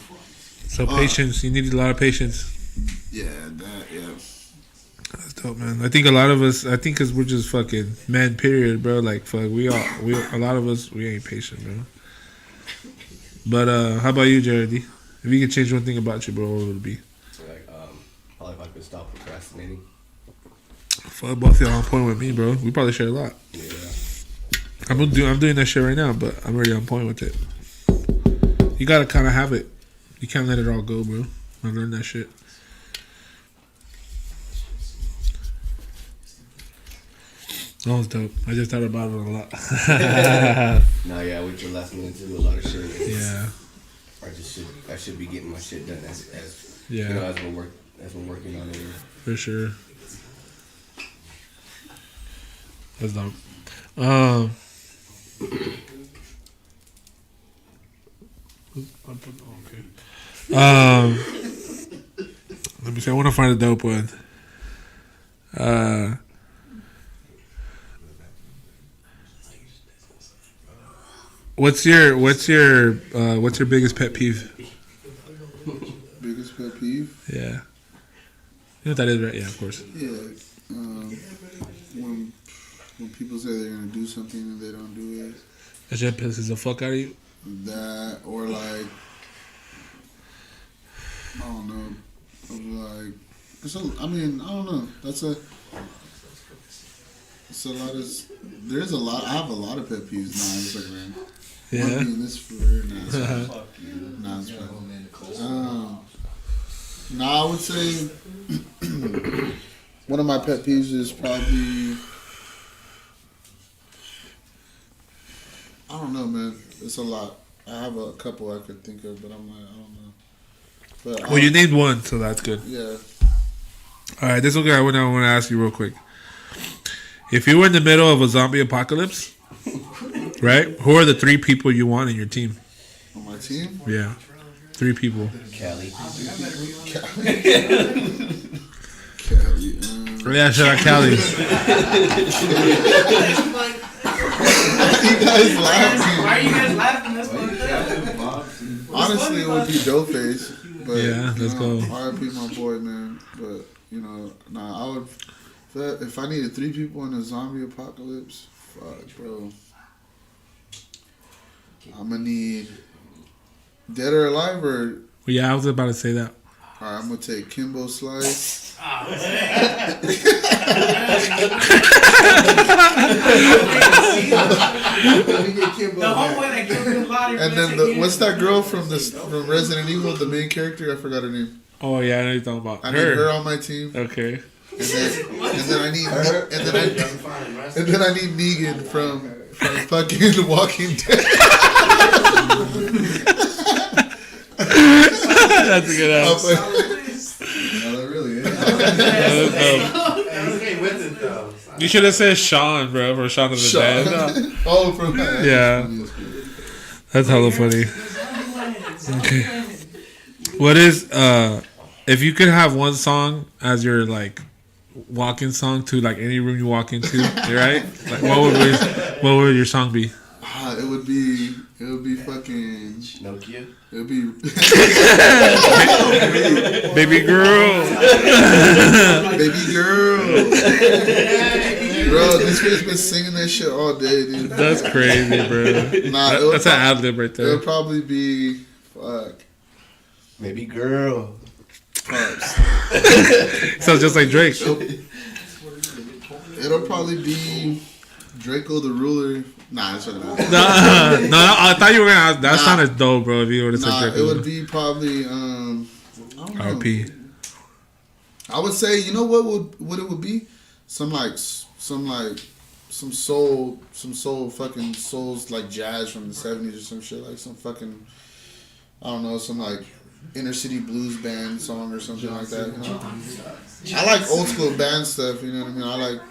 So patience. You need a lot of patience. Yeah, that. Yeah. That's dope, man. I think a lot of us. I think because we're just fucking men. Period, bro. Like fuck. A lot of us. We ain't patient, bro. But how about you, Jaredy? If you could change one thing about you, bro, what would it be? Like, probably if I could stop procrastinating. Fuck, both y'all on point with me, bro. We probably share a lot. Yeah. I'm doing that shit right now, but I'm already on point with it. You gotta kind of have it. You can't let it all go, bro. I learned that shit. That was dope. I just thought about it a lot. Nah, yeah, with your last minute do a lot of shit. Yeah. I should be getting my shit done as Yeah. as we're working on it. For sure. That's dope. Let me see. I want to find a dope one. What's your biggest pet peeve? Biggest pet peeve? Yeah. You know what that is, right? Yeah, of course. Yeah. When people say they're gonna do something and they don't do it. That shit pisses the fuck out of you. That or like I don't know. Like I don't know. It's a lot of. There's a lot. I have a lot of pet peeves. Nah, it's like man. Yeah. One being this for nah, it's fine. Nah, it's fine. Nah, I would say one of my pet peeves is probably. I don't know, man. It's a lot. I have a couple I could think of, but I'm like, I don't know. But Well, you named one, so that's good. Yeah. All right, this is what I want to ask you real quick. If you were in the middle of a zombie apocalypse, right? Who are the 3 people you want in your team? On my team? Yeah, 3 people. Cali. Cali. Yeah, shout out Cali. You guys laughing. Why are you guys laughing? That's funny. Honestly, it would be Dopeface. But, Yeah, let's go. R.I.P. my boy, man. But, I would... If I needed 3 people in a zombie apocalypse, fuck, bro. I'm gonna need dead or alive or... Yeah, I was about to say that. Alright, I'm gonna take Kimbo Slice. And then what's that girl from Resident Evil, the main character? I forgot her name. Oh yeah, I know you're talking about I need her on my team. Okay. And then I need Negan from fucking The Walking Dead. That's a good answer. No, that really is. You should have said Sean, bro, for Shaun of the Dead. Oh, from Yeah. That's hella funny. Okay. What is if you could have one song as your like walk-in song to like any room you walk into, right? Like what would your song be? It would be fucking Nokia. It would be Baby girl. Baby girl. Bro, this kid's been singing that shit all day, dude. That's crazy, bro. Nah, that's an ad-lib right It there. would probably be Baby girl. Sounds just like Drake. It'll probably be Draco the Ruler. Nah, that's what it is. No, I thought you were gonna ask. That sounded dope, bro. If you would have said Drake. It would be probably I don't know. RP. I would say, you know what it would be? Some soul fucking souls like jazz from the 70s or some shit, like some fucking, I don't know, some like inner city blues band song or something like that, you know? I like old school band stuff, you know what I mean? I like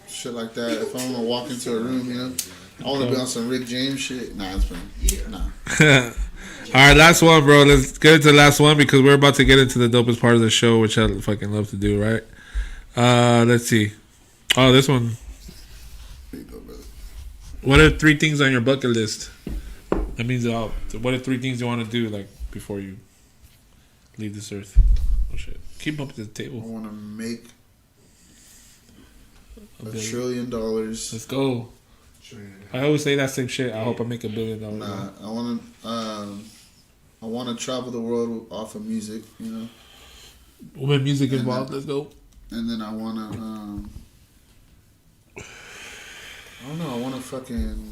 shit like that. If I want to walk into a room, you know, I want to be on some Rick James shit. Nah, it's fine. Nah. All right, last one, bro. Let's get into the last one because we're about to get into the dopest part of the show, which I fucking love to do, right? Let's see. Oh, this one. What are 3 things on your bucket list? That means what are 3 things you want to do like before you leave this earth? Oh shit! Keep up to the I table. want to make $1 trillion. Let's go. I always say that same shit. I hope I make $1 billion. Nah, I want to travel the world off of music, you know. With music involved, let's go. And then I want to, I don't know. I want to fucking.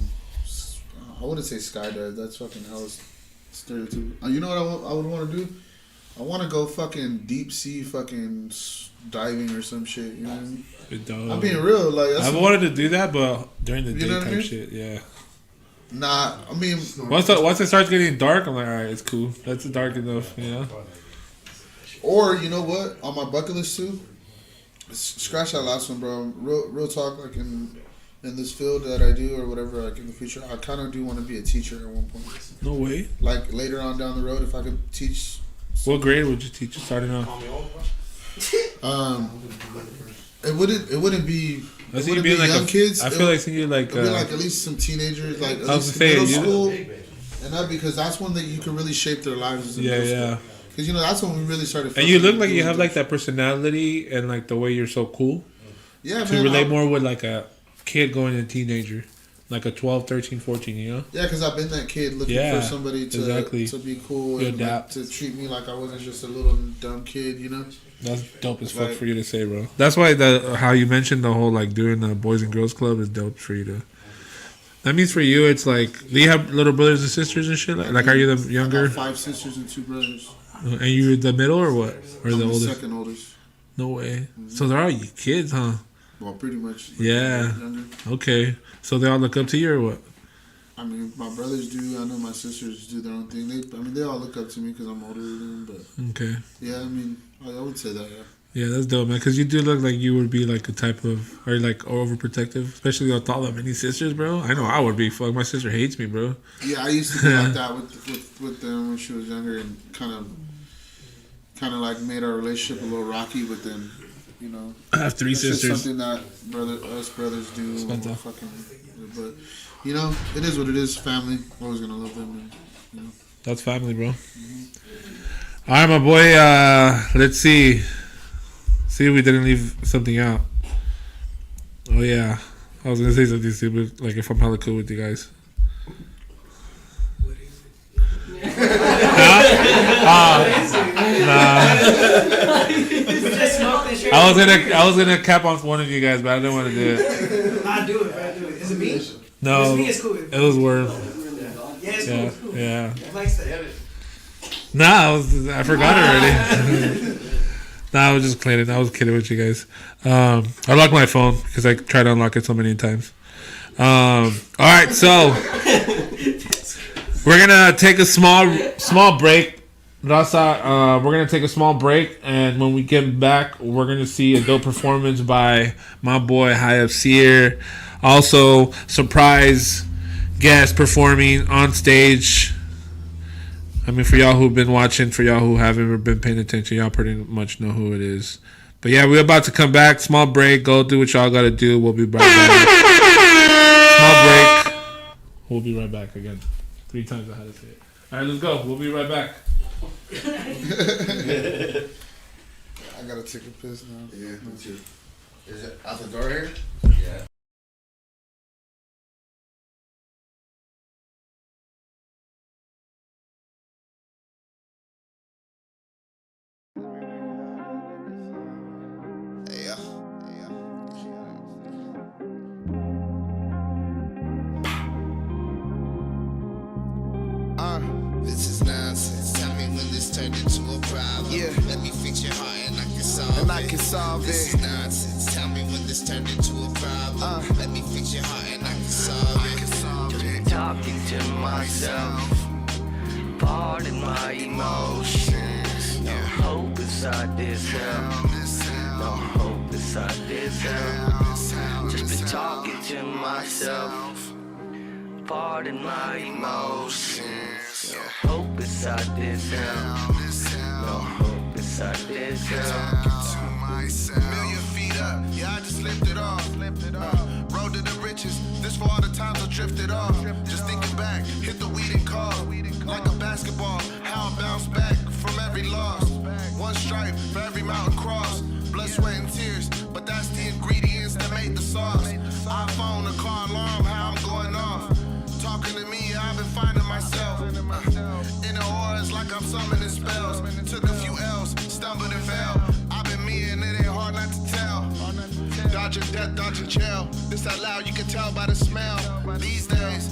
I wouldn't say skydive. That's fucking hell stereotypical. You know what I would want to do? I want to go fucking deep sea fucking diving or some shit. You know what I mean? I'm being real. Like I wanted to do that, but during the daytime I mean? shit, yeah. Nah, I mean, once it starts getting dark, I'm like, all right, it's cool. That's dark enough, you know. Or you know what? On my bucket list too. Scratch that last one, bro. Real talk. Like in this field that I do or whatever, like in the future, I kind of do want to be a teacher at one point. No way. Like later on down the road, if I could teach. What grade would you teach starting off? It wouldn't be. I see you being like young kids. I feel like seeing you like. It'd be like at least some teenagers, like at I was least saying, middle school, and that because that's when that you can really shape their lives. Yeah. Because that's when we really started. And you look like you have like that personality and like the way you're so cool. Yeah, to relate more with like a kid going a teenager, like a 12, 13, 14, you know? Yeah, because I've been that kid looking for somebody to be cool and like, to treat me like I wasn't just a little dumb kid, you know? That's dope as fuck for you to say, bro. That's why how you mentioned the whole like doing the Boys and Girls Club is dope for you to. That means for you, it's like, do you have little brothers and sisters and shit? Like are you the younger? I got 5 sisters and 2 brothers. And you the middle or what? Or the oldest? Second oldest. No way. Mm-hmm. So they're all kids, huh? Well, pretty much. Yeah. Okay. So they all look up to you or what? I mean, my brothers do. I know my sisters do their own thing. They all look up to me because I'm older than them. But okay. Yeah, I mean, I would say that. Yeah. Yeah, that's dope, man. Because you do look like you would be like a type of, or like overprotective, especially with all that many sisters, bro. I know I would be. Fuck, my sister hates me, bro. Yeah, I used to be like that with them when she was younger, and kind of like made our relationship a little rocky. But then, you know, I have 3 sisters. Just something that us brothers do. Fucking, but you know, it is what it is. Family, always gonna love them. And, you know. That's family, bro. Mm-hmm. All right, my boy. Let's see. See if we didn't leave something out. Oh yeah, I was gonna say something stupid, like if I'm hella cool with you guys. I was gonna cap on one of you guys, but I didn't want to do it. I do it. Is it me? No, It's me. It's cool. it was Worm. Yeah, it's cool. It's cool. Yeah. I like that. Nah, I forgot already. Nah, I was just cleaning. I was kidding with you guys. I locked my phone because I tried to unlock it so many times. All right, so we're gonna take a small break. Raza, we're gonna take a small break, and when we get back, we're gonna see a dope performance by my boy HighUpSeer. Also, surprise guest performing on stage. I mean, for y'all who've been watching, for y'all who haven't been paying attention, y'all pretty much know who it is. But yeah, we're about to come back. Small break. Go do what y'all gotta do. We'll be right back. Small break. We'll be right back again. 3 times I had to say it. All right, let's go. We'll be right back. I gotta take a piss now. Yeah, me too. Is it out the door here? Yeah. This is nonsense. Tell me when this turned into a problem. Yeah. Let me fix your heart and I can solve it. This is nonsense. Tell me when this turned into a problem. Let me fix your heart and I can solve it. Just talking to myself. Pardon my emotions. No hope inside this hell. No hope inside this hell. Just been talking to myself. Pardon my emotions. No hope inside this hell. No hope inside this hell. Million feet up, yeah, I just lifted off. Road to the riches, this for all the times I drifted off. Just thinking back, hit the weed and call. Like a basketball, how I bounce back from every loss. One stripe for every mountain cross. Blood, sweat, and tears, but that's the ingredients that made the sauce. iPhone, a car alarm, how I'm going off. Talking to me, I've been finding myself. In the auras like I'm summoning spells. Took a few L's, stumbled and fell. I've been me and it ain't hard not to tell. Dodging death, dodging jail. This out loud, you can tell by the smell. These days,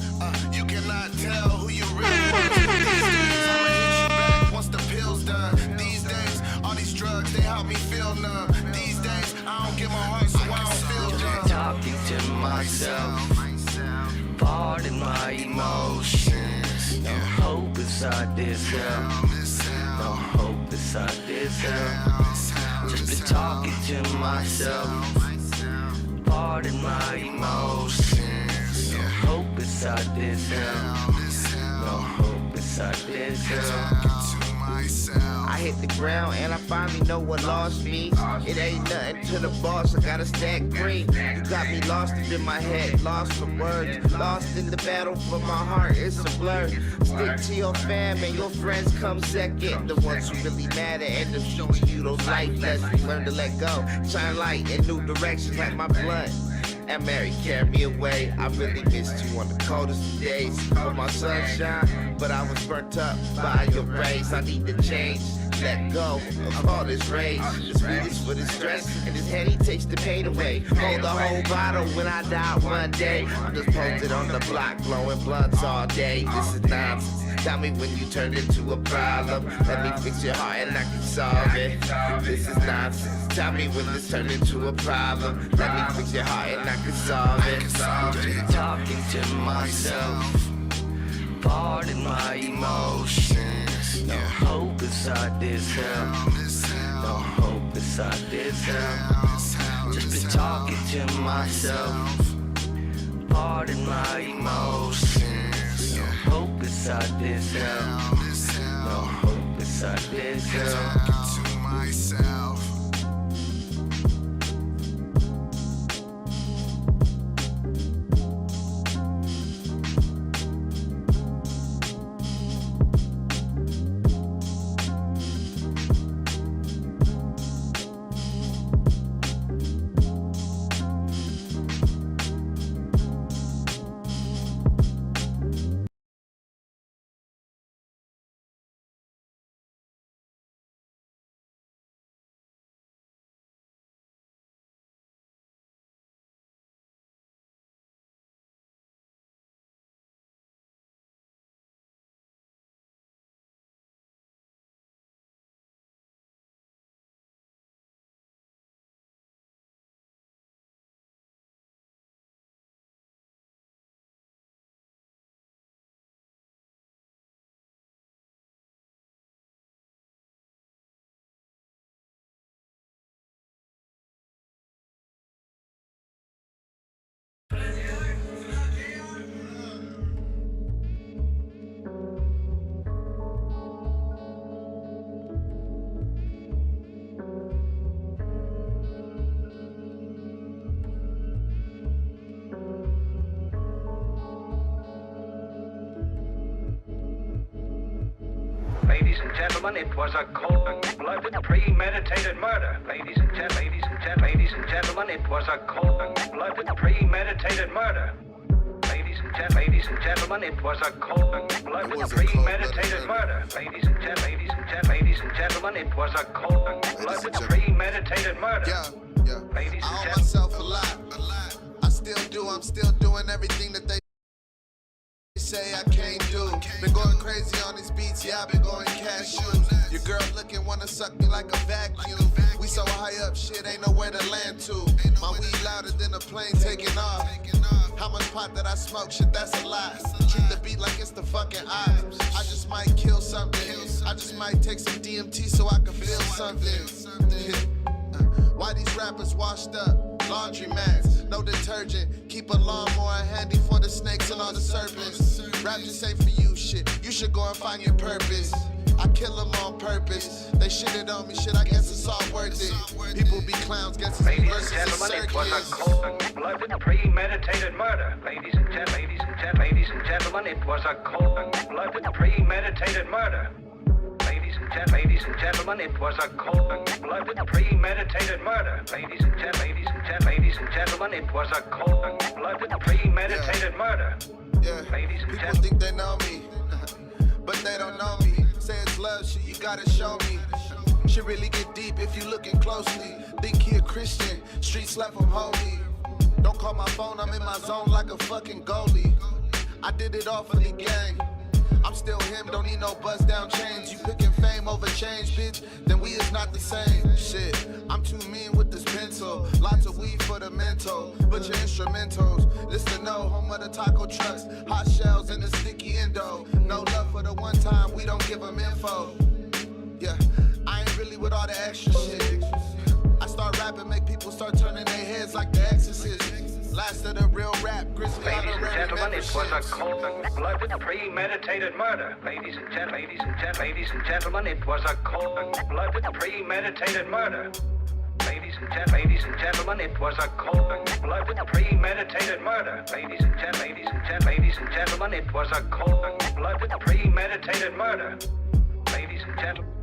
you cannot tell who you really want. These days, I'ma hit you back once the pill's done. These days, all these drugs, they help me feel numb. These days, I don't get my heart, so I don't feel dumb. Talking to myself. Pardon my emotions. No hope inside this hell. No hope inside this hell. Just been talking to myself. Pardon my emotions. No hope inside this hell. No hope inside this hell. I hit the ground and I finally know what lost me. It ain't nothing to the boss, I gotta stack green. You got me lost in my head, lost for words. Lost in the battle for my heart, it's a blur. Stick to your fam and your friends come second. The ones who really matter end up showing you those life lessons. Learn to let go, shine light in new directions like my blood. And Mary carried me away. I really missed you on the coldest of days. For my sunshine, but I was burnt up by your rays. I need to change, let go of all this rage. This weed is for the stress, and this Henny takes the pain away. Hold the whole bottle when I die one day. I'm just posted on the block, blowing blunts all day. This is nonsense. Tell me when you turn into a problem. Let me fix your heart and I can solve it. This is nonsense. Tell me when this turned into a problem. Let me fix your heart and I can solve it. Just talking to myself. Pardon my emotions. No hope inside this hell. No hope inside this hell. Just been talking to myself. Pardon my emotions. No hope inside this hell. No hope inside this hell. Talking to myself. and gentlemen, it was a cold-blooded, premeditated murder. Ladies and gentlemen, it was a cold-blooded, premeditated murder. Ladies and gentlemen, it was a cold-blooded, premeditated murder. Ladies and gentlemen, it was a cold-blooded, premeditated murder. Yeah. Ladies I and owe myself a lot. I still do. I'm still doing everything that they say I can't do. Been going crazy on these beats, yeah, I've been going cashews. Your girl looking, wanna suck me like a vacuum. We so high up, shit ain't nowhere to land to. My weed louder than a plane taking off. How much pot that I smoke, shit, that's a lot. Treat the beat like it's the fucking odds. I just might kill something. I just might take some DMT so I can feel something. Why these rappers washed up? Laundry mats, no detergent. Keep a lawnmower handy for the snakes and all the serpents. Rap just ain't for you, shit. You should go and find your purpose. I kill them on purpose. They shitted on me, shit. I guess it's all worth it. People be clowns, guess it's Ladies versus and a gentlemen, it was a circus. cold-blooded, premeditated murder. Ladies and gentlemen, it was a cold-blooded, premeditated murder. Ladies and gentlemen, it was a cold-blooded, premeditated murder. Ladies and gentlemen, it was a cold-blooded, premeditated murder. Yeah, Ladies and people think they know me, but they don't know me. Say it's love, shit, you gotta show me. Shit really get deep if you looking closely. Think he a Christian, streets left him holy. Don't call my phone, I'm in my zone like a fucking goalie. I did it all for the gang. I'm still him, don't need no buzz down chains. You picking fame over change, bitch, then we is not the same. Shit, I'm too mean with this pencil. Lots of weed for the mental, but your instrumentals. Listen, no, home of the taco trucks. Hot shells and the sticky endo. No love for the one time, we don't give them info. Yeah, I ain't really with all the extra shit. I start rapping, make people start turning their heads like the Exorcist. Last of the real rap, grizzly Ladies and honorary gentlemen, it was a memberships. cold-blooded, premeditated murder. Ladies and gentlemen, it was a cold-blooded, premeditated murder. Ladies and gentlemen, it was a cold-blooded, premeditated murder. Ladies and gentlemen, it was a cold-blooded, premeditated murder. Ladies and gentlemen.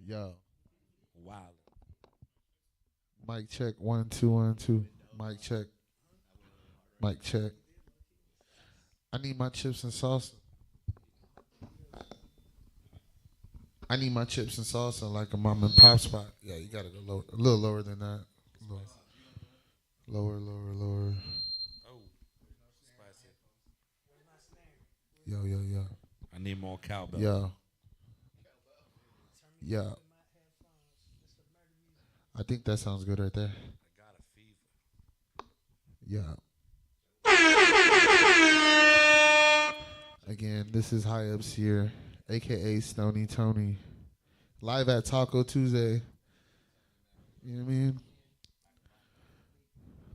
Yo. Wild. Mic check 1 2 1 2. Mic check. Mic check. I need my chips and salsa. I need my chips and salsa like a mom and pop spot. Yeah, you gotta go lower, a little lower than that. Lower, lower, lower. Oh, spicy. Yo, yo, yo. I need more cowbell. Yo. Yeah. I think that sounds good right there. I got a fever. Yeah. Again, this is HighUpSeer, aka Stony Tony. Live at Taco Tuesday. You know what I mean?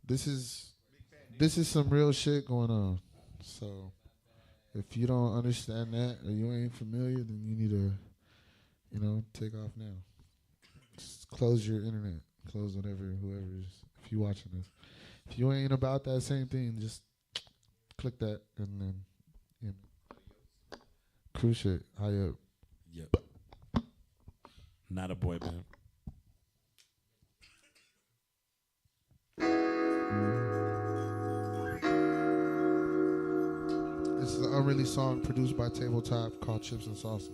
This is some real shit going on. So if you don't understand that or you ain't familiar, then you need to, take off now. Just close your internet. Close whoever's, if you watching this. If you ain't about that same thing, just click that and then, cruise shit. High up. Yep. Not a boy band. This is an unreleased song produced by Tabletop called Chips and Salsa.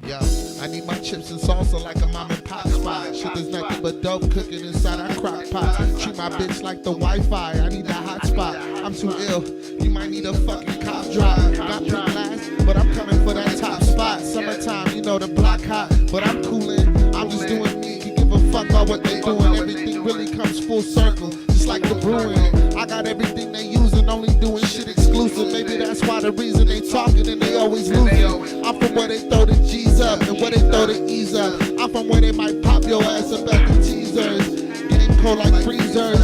Yeah, I need my chips and salsa like a mom and pop spot. Shit, there's nothing but dope cooking inside our crock pot. Treat my bitch like the Wi-Fi. I need that hot spot. I'm too ill. You might need a fucking cop drive. Got pink last, but I'm coming for that top spot. Summertime, the block hot, but I'm coolin'. I'm just doing me. You give a fuck about what they doing. Everything really comes full circle, just like the brewing. I got everything they using, only doing shit exclusive. Maybe that's why the reason they talking and they always losing. I'm from where they throw the G's up and where they throw the E's up. I'm from where they might pop your ass up at the teasers. Getting cold like freezers.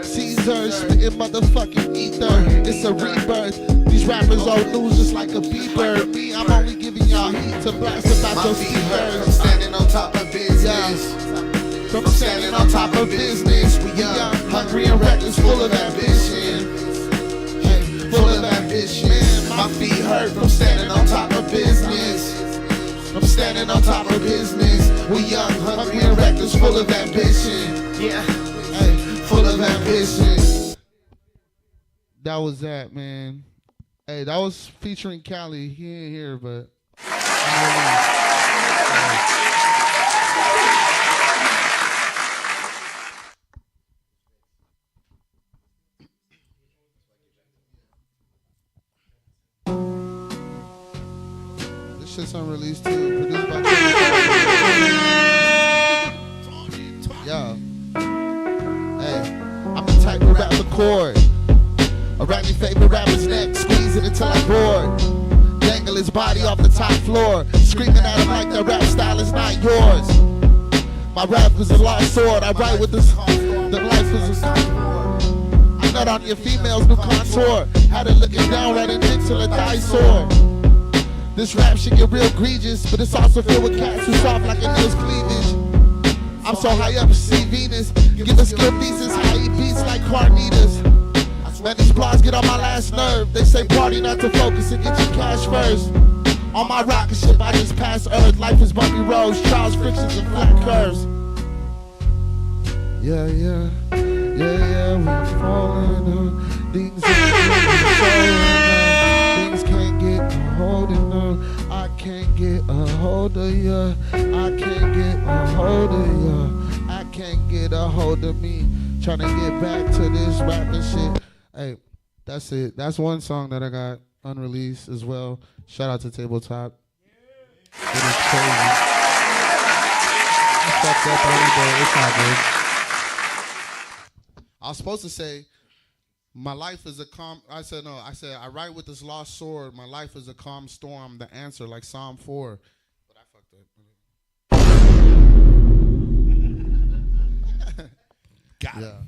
Caesars, spitting motherfucking ether. It's a rebirth. These rappers old news just like a beeper. Me, I'm only giving y'all heat to blast about your speakers. I'm standing on top of business. From standing on top of business. We young, hungry, and reckless, full of ambition. Full of ambition. My feet hurt from standing on top of business. I'm standing on top of business. We young, hungry, and reckless, full of ambition. Yeah, hey, full of ambition. That was that, man. Hey, that was featuring Cali. He ain't here, but this shit's unreleased too. Produced by Yo. Hey, I'm the type to rap the chord. Around your favorite rapper's neck, squeeze it until I'm bored. Dangle his body off the top floor, screaming at him like the rap style is not yours. My rap is a lost sword. I write with this. The life is a. I nut on your female's new contour. Had her looking down right in it till her thigh sore. This rap shit get real egregious, but it's also filled with cats who soft like a nail's cleavage. I'm so high up, see Venus. Give a skill thesis, how he beats like Carnitas. Man, these blogs get on my last nerve. They say party not to focus and get your cash first. On my rocket ship, I just pass Earth. Life is bumpy roads, trials, frictions, and flat curves. Yeah, yeah, yeah, yeah, we're falling on. Things can't get a hold of them. I can't get a hold of ya. I can't get a hold of ya. I can't get a hold of me. Trying to get back to this rapping shit. Hey, that's it. That's one song that I got unreleased as well. Shout out to Tabletop. It is crazy. I fucked up every day. It's all good. I was supposed to say, my life is a calm. I said no. I said I write with this lost sword. My life is a calm storm. The answer, like Psalm 4. But I fucked up. Got it. Yeah.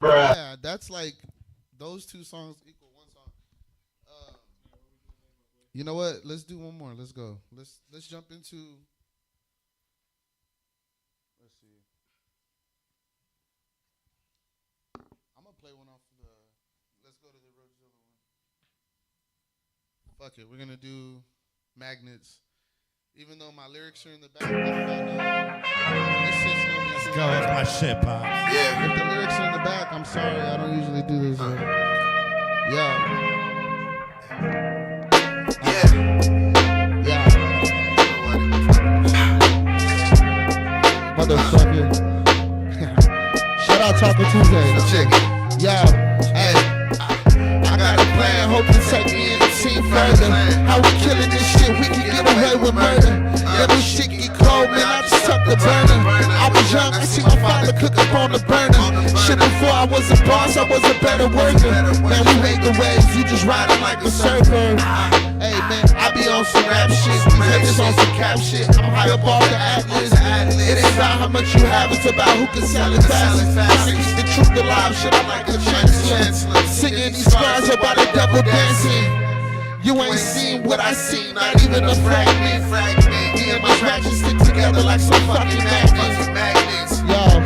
Yeah, that's like. Those two songs equal one song. You know what? Let's do one more. Let's go. Let's jump into. Let's see. I'm gonna play one off the. Let's go to the Roadzilla one. Fuck it. We're gonna do Magnets. Even though my lyrics are in the back, this shit's gonna be. Let's go. That's my shit, Pops. Yeah. If the lyrics are in the back, I'm sorry. I don't usually do this. Yeah. Motherfucker. Shout out Taco Tuesday. Yo, hey. I got a plan, hope to take me and the team further. How we killing this shit, we can get away with murder. Yeah, this shit get cold, man, I just tucked the burner. I was young, I see my father cook up on the burner. Shit, before I was a boss, I was a better worker. Man, we make the waves, you just riding like a surfer. Hey man, I be on some rap shit, these haters on some cap shit. I'm high up off the atlas. It ain't about how much you have, it's about who can sell it fast. Trying to keep the truth alive, shit, I'm like a chancellor. Singing these scars about a devil dancing. You ain't seen what I seen, not even a fragment. Me and my ratchets stick together like some fucking magnets. Yo,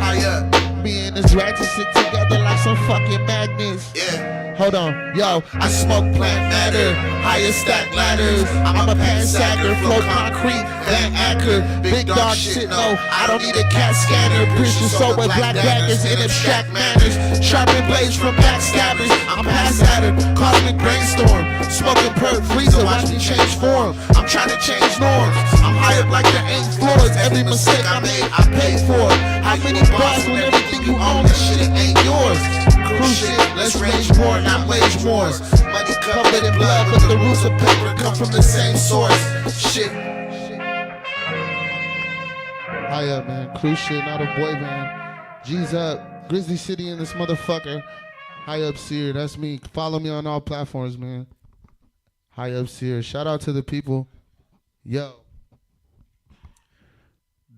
me and this ratchet stick together like some fucking magnets. Yeah. Hold on, yo, I smoke plant matter, higher stack ladders. I'm a pan-sacker, flow concrete, Van Acker. Big dog shit, no, I don't need a cat scanner. Precious soul with black daggers in abstract manners. Sharpen blades from backstabbers, I'm past at her. Cosmic brainstorm, smoking perp freezer, watch me change form. I'm trying to change norms, I'm high up like the 8th floors. Every mistake I made, I paid for. How many bars when everything you own, this shit ain't yours? Cruise shit, let's rage more, not wage wars. Money covered in blood, but the roots of paper come from the same source. Shit. High up, man. Cruise shit, not a boy band. G's up. Grizzly City in this motherfucker. HighUpSeer, that's me. Follow me on all platforms, man. HighUpSeer. Shout out to the people. Yo.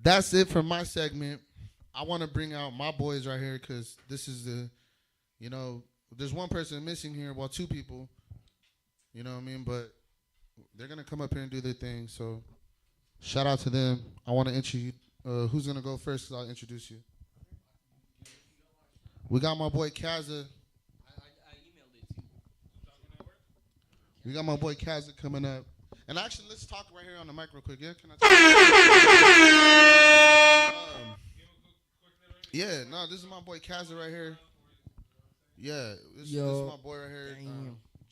That's it for my segment. I want to bring out my boys right here because this is the, you know, there's one person missing here, well, two people, you know what I mean? But they're going to come up here and do their thing. So shout out to them. I want to introduce, who's going to go first? Because I'll introduce you. We got my boy Kaza. We got my boy Kaza coming up. And actually, let's talk right here on the mic real quick. Yeah, can I talk? Yeah, no, this is my boy Kaza right here. Yeah, this is my boy right here.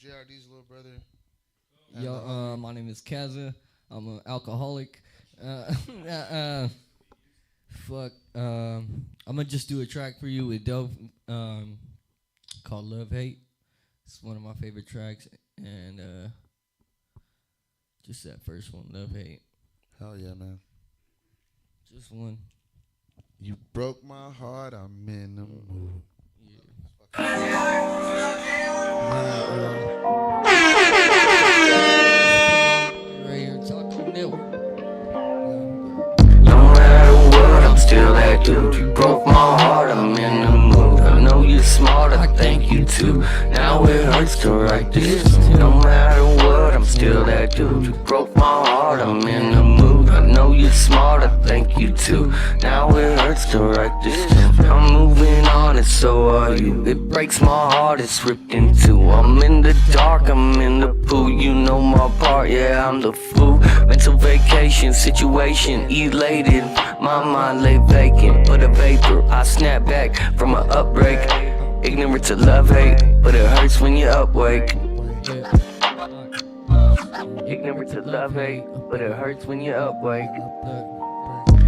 JRD's little brother. And, my name is Kaza. I'm an alcoholic. I'm gonna just do a track for you with Dove called Love Hate. It's one of my favorite tracks, and just that first one, Love Hate. Hell yeah, man. Just one. You broke my heart, I'm in the mood. No matter what, I'm still that dude. You broke my heart, I'm in the mood. I know you're smart, I think you too. Now it hurts to write this. No matter what, I'm still that dude. You broke my heart, I'm in the mood. I know you're smart, I think you too. Now it hurts to write this. I'm moving on, and so are you. It breaks my heart, it's ripped in two. I'm in the dark, I'm in the pool. You know my part, yeah, I'm the fool. Mental vacation, situation, elated. My mind lay vacant, but a vapor. I snap back from an upbreak. Ignorant to love, hate, but it hurts when you're awake. Ignorant to love, hate, but it hurts when you're awake.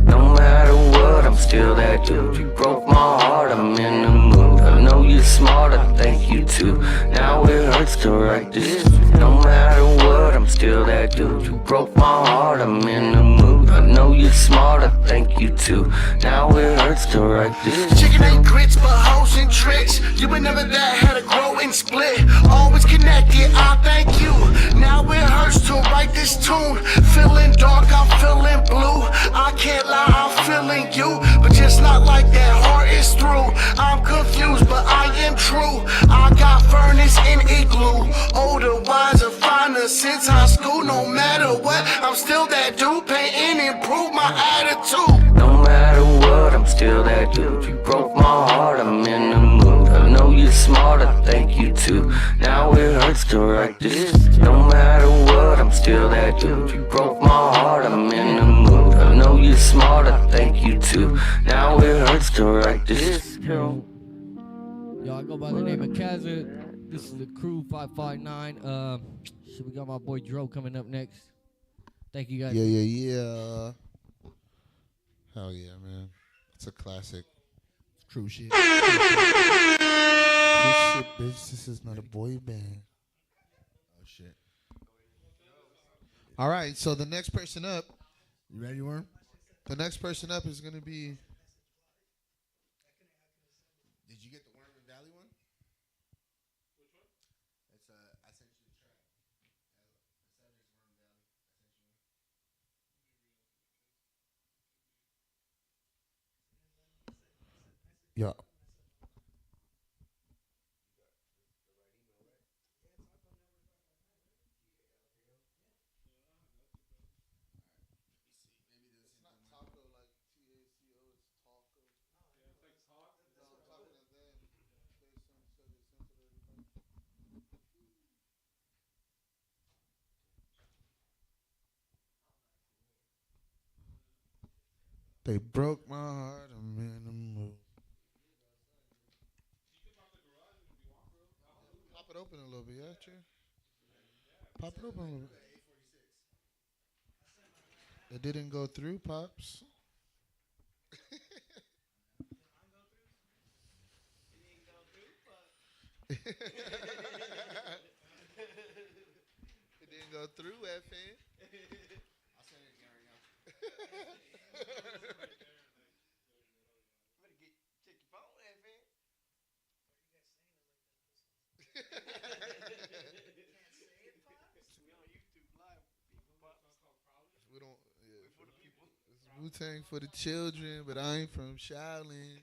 No matter what, I'm still that dude. You broke my heart, I'm in the mood. I know you're smart, I think you too. Now it hurts to write this. No matter what, I'm still that dude. You broke my heart, I'm in the mood. I know you're smart, I think you too. Now it hurts to write this. Chicken ain't grits, but hoes and tricks. You were never that, had to grow and split. Always connected, I thank you. Now it hurts to write this tune. Feeling dark, I'm feeling blue. I can't lie, I'm feeling you, but just not like that. Heart is through. I'm confused, but I am true. I got furnace and igloo. Older, wiser, finer since high school. No matter what, I'm still that dude. Paint and improve my attitude. No matter what, I'm still that dude. You broke my heart, I'm in the mood. I know you're smart, I think you too. Now it hurts to write this. No matter what, I'm still that dude. You broke my heart, I'm in too. Now it hurts to write this. Yo, I go by the name of Kazza. This is the crew 559. Shit, we got my boy Dro coming up next. Thank you guys. Yeah. Hell yeah, man. It's a classic. True shit. True shit, bitch. This is not a boy band. Oh, shit. All right, so the next person up. You ready, Worm? The next person up is going to be. Did you get the Worm and Valley one? Which one? It's I sent you the track. Yeah. It's not TALKO like TACO, it's TALKO. Yeah, it's like talk. No, I'm talking to them. They said they sent it to everybody. They broke my heart, I'm in the mood. Pop it open a little bit, yeah, Trey? Pop it open a little bit. It didn't go through, Pops. It didn't go through, FN. I'll send it again right now. Better check your phone, FN. We don't. Yeah, for the people. It's Wu-Tang for the children, but I ain't from Shaolin.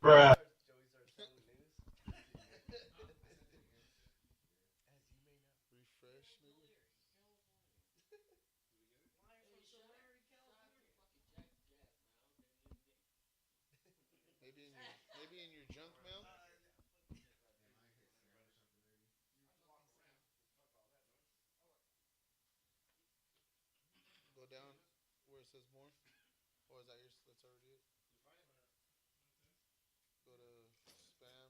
Bruh. Maybe in your junk mail. Go down where it says more, or is that yours? That's already it. Go to spam.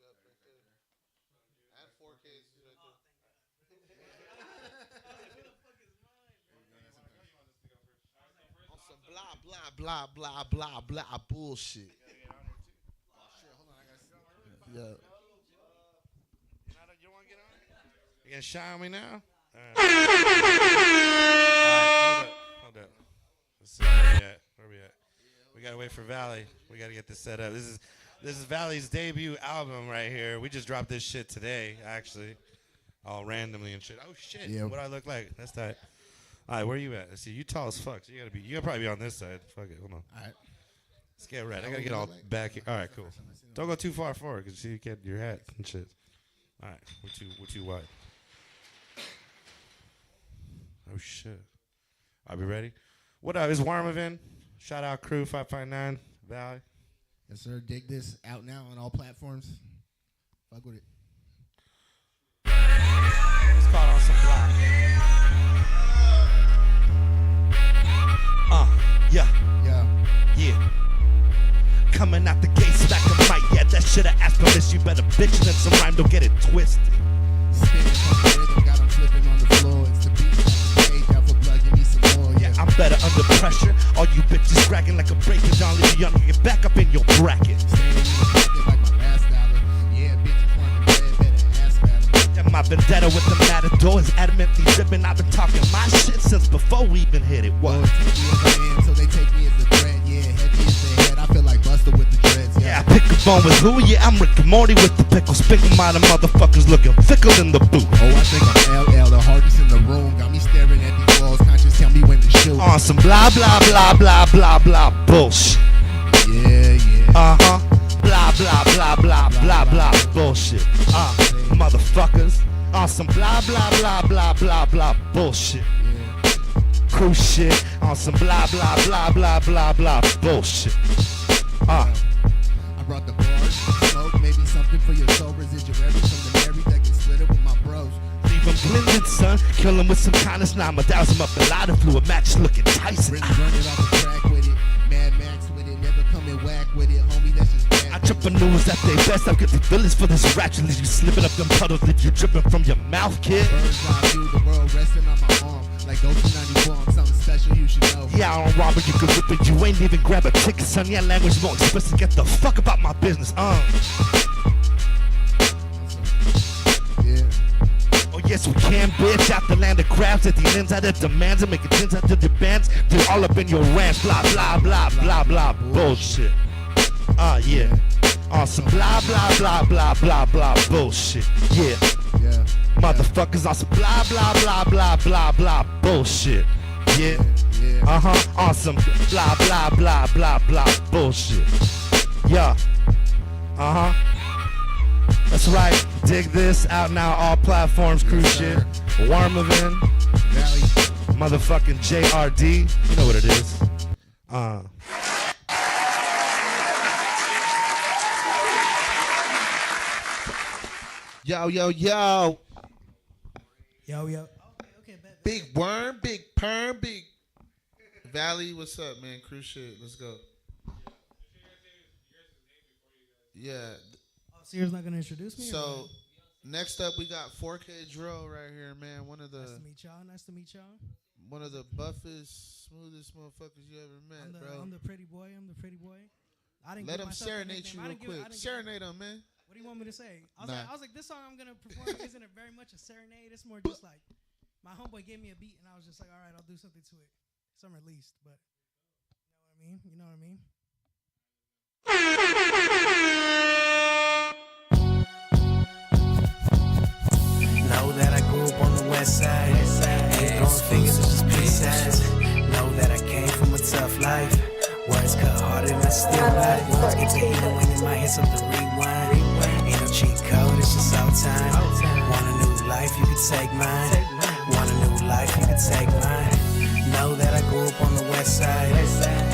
Yep, right there. And 4K is right there. On some blah blah blah blah blah blah bullshit. Yeah. You gonna shine me now? All right. Hold up. Let's see where we at. We gotta wait for Valley. We gotta get this set up. This is Valley's debut album right here. We just dropped this shit today, actually, all randomly and shit. Oh shit! Yeah. What do I look like? That's tight. All right, where you at? Let's see. You tall as fuck. So you gotta probably be on this side. Fuck it. Hold on. All right. Let's get right. I gotta get all back here. All right, cool. Don't go too far forward because you get your hat and shit. All right, we're too wide. Oh shit. Are we ready? What up? Is Warmovin? Shout out crew 559 Valley. Yes, sir. Dig this out now on all platforms. Fuck with it. It's called On Some Block. Yeah. Coming out the gates back to mic. Yeah, that should have asked permission. You better bitch and then some rhyme. Don't get it twisted. Got them flipping on the floor. It's the beat. Page out for blood. Give me some more. Yeah, I'm better under pressure. All you bitches cracking like a breaking down. Leave you young, you get back up in your bracket. Like my last dollar. Yeah, bitch, you want the bread, better ask battle. Yeah, my vendetta with the matador is adamantly dripping. I've been talking my shit since before we even hit it. What? So they take me as a threat. Yeah, heavy as the head. I feel like Buster with the dreads. Yeah, I pick a bone with who? Yeah, I'm Rick and Morty with the pickles. Pick 'em out of motherfuckers looking fickle in the boot. Oh, I think I'm LL, the hardest in the room. Got me staring at these walls. Conscious tell me when to shoot. On some blah blah blah blah blah blah bullshit. Yeah. Blah blah blah blah blah blah bullshit. motherfuckers. On some blah blah blah blah blah blah bullshit. Cool shit. On some blah blah blah blah blah blah bullshit. I brought the bars, smoke, maybe something for your soul. Residuary from the Mary that gets split up with my bros. Leave him blended, son. Kill him with some kindness. Now I'ma douse him up in lighter fluid. Match looking Tyson. Really run it off the track with it. Mad Max with it. Never come and whack with it. Homie, that's just bad. Entrepreneurs at their best. I've got the feelings for this ratchet. You slipping up them puddles if you dripping from your mouth, kid. Bird's eye view, the world resting on my arm. Like Ghost 94, I'm something special you should know. Yeah, I don't rob it, you can rip it. You ain't even grab a ticket, son. Yeah, language more expressive. Get the fuck about my business, Yeah. Oh yes, we can, bitch. Out the land of crabs at the ends out of demands and make it tens out to the bands. They're all up in your rants. Blah blah blah blah blah bullshit. Yeah. On some blah blah blah blah blah blah bullshit. Yeah. Motherfuckers on some blah blah blah blah blah blah bullshit. Yeah. On some blah blah blah blah blah bullshit. Yeah. That's right. Dig this. Out now, all platforms, cruise shit. Wormovin. Motherfucking JRD. You know what it is. Yo, yo, yo. Yo, yo. Big worm, big perm, big Valley. What's up, man? Cruise shit. Let's go. Yeah. Oh, Seer's not gonna introduce me. So next up, we got 4K Drill right here, man. One of the Nice to meet y'all. One of the buffest, smoothest motherfuckers you ever met, bro. I'm the pretty boy. I didn't let give him myself a serenade you nickname. real quick. Serenade him, man. What do you want me to say? I was like, this song I'm gonna perform isn't very much a serenade. It's more just like my homeboy gave me a beat and I was just like, all right, I'll do something to it. It's unreleased, but you know what I mean. Know that I grew up on the west side. Ain't throwing fingers, it's just peace signs. Know that I came from a tough life. Words cut harder than I still life. Words get to healing when in my head something rewind. Ain't no cheat code, it's just all time. Want a new life, you could take mine. Want a new life, you could take mine. Know that I grew up on the west side.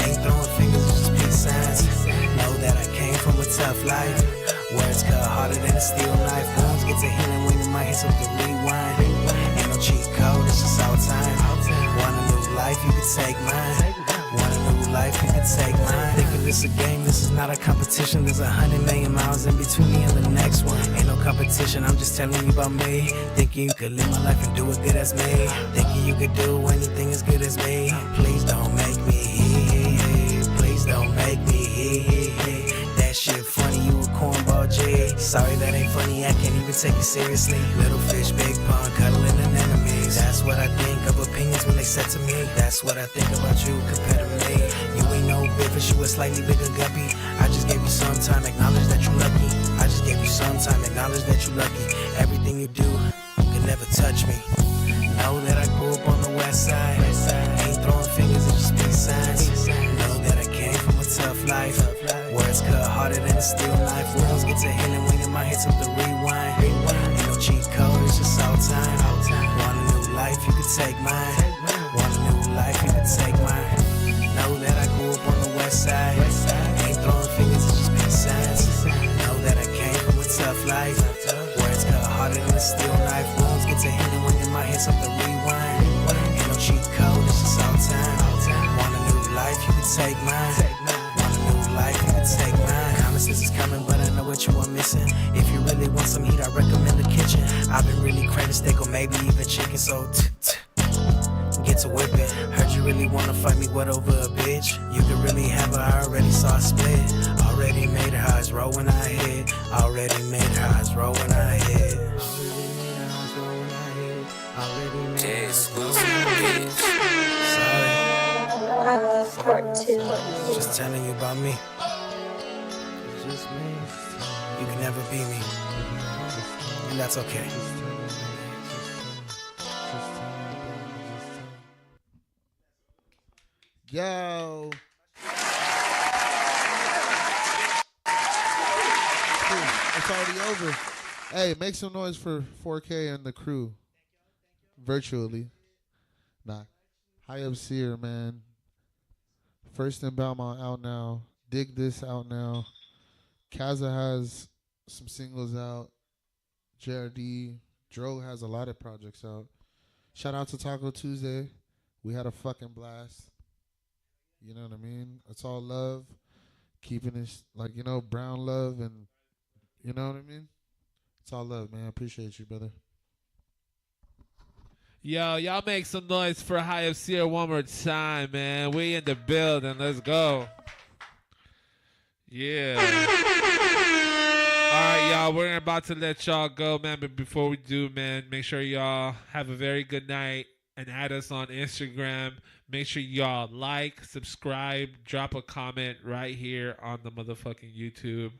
Ain't throwing fingers, it's just peace signs. Know that I came from a tough life. Words cut harder than a steel knife. Wounds get to healing when you might hit something rewind. Ain't no cheat code, it's just all time. Want a new life, you could take mine. Want a new life, you could take mine. Think of this a game, this is not a competition. There's 100 million miles in between me and the next one. Ain't no competition, I'm just telling you about me. Thinking you could live my life and do it good as me. Thinking you could do anything as good as me. Please don't make me. Please don't make me. That shit funny, you a cornball G. Sorry that ain't funny, I can't even take it seriously. Little fish, big pond, cuddling an enemy. That's what I think of opinions when they said to me. That's what I think about you compared to me. You ain't no big fish, you a slightly bigger guppy. I just gave you some time, acknowledge that you lucky. I just gave you some time, acknowledge that you lucky. Everything you do can never touch me. Know that I grew up on the west side. Ain't throwing fingers, it's just peace signs. Know that I came from a tough life. Words cut harder than a steel knife. Wounds get to healing when you might hit something rewind. Ain't no cheat code, it's just all time. Want a new life, you could take mine. Want a new life, you could take mine. Know that I grew up on the west side. Ain't throwing fingers, it's just peace signs. Know that I came from a tough life. Words cut harder than a steel knife. Wounds get to healing when you might hit something rewind. Ain't no cheat code, it's just all time. Want a new life, you could take mine. Want a new life, you could take mine. Common sense is coming, but I know what you are missing. If you really want some heat, I recommend the kitchen. I've been really craving steak or maybe even chicken, so get to whipping. Heard you really wanna fight me, what over a bitch? You could really have her, I already saw a split. Already made her eyes roll when I hit. Already made her eyes roll when I hit. Part 2. Just telling you about me. Just me. You can never be me. And that's okay. Yo. It's already over. Hey, make some noise for 4K and the crew. Virtually. Nah. HighUpSeer, man. First in Belmont out now. Dig This out now. Kaza has some singles out. JRD. Dro has a lot of projects out. Shout out to Taco Tuesday. We had a fucking blast. You know what I mean? It's all love. Keeping this, like, brown love, and you know what I mean? It's all love, man. I appreciate you, brother. Yo, y'all make some noise for HighUpSeer one more time, man. We in the building. Let's go. Yeah. All right, y'all. We're about to let y'all go, man. But before we do, man, make sure y'all have a very good night and add us on Instagram. Make sure y'all like, subscribe, drop a comment right here on the motherfucking YouTube.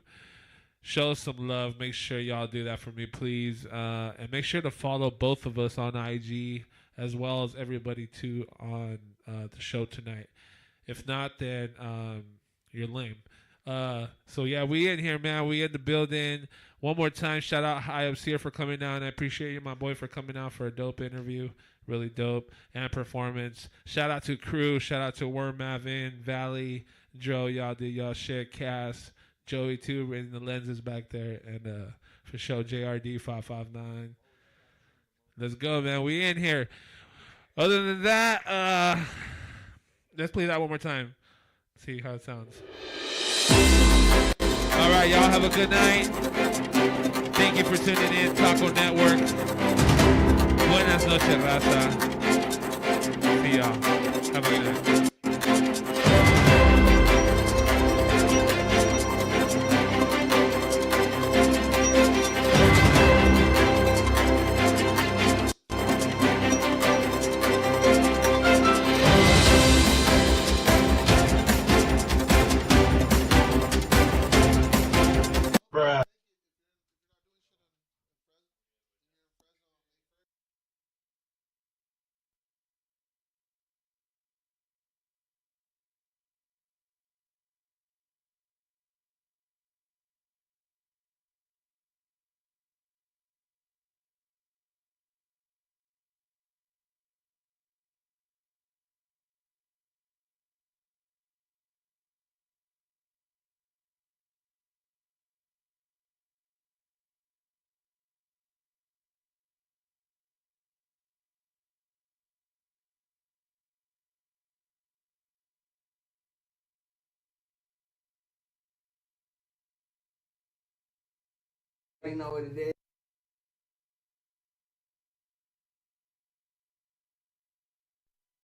Show some love. Make sure y'all do that for me, please. And make sure to follow both of us on IG as well as everybody, too, on the show tonight. If not, then you're lame. So, yeah, we in here, man. We in the building. One more time, shout out HighUpSeer for coming down. I appreciate you, my boy, for coming out for a dope interview. Really dope. And performance. Shout out to crew. Shout out to Worm Mavin, Valley, Joe. Y'all did y'all shit. Cass. Joey too, in the lenses back there, and for sure JRD 559. Let's go, man. We in here. Other than that, let's play that one more time. See how it sounds. All right, y'all have a good night. Thank you for tuning in, Taco Network. Buenas noches, raza. See y'all. Have a good night. You know what it is.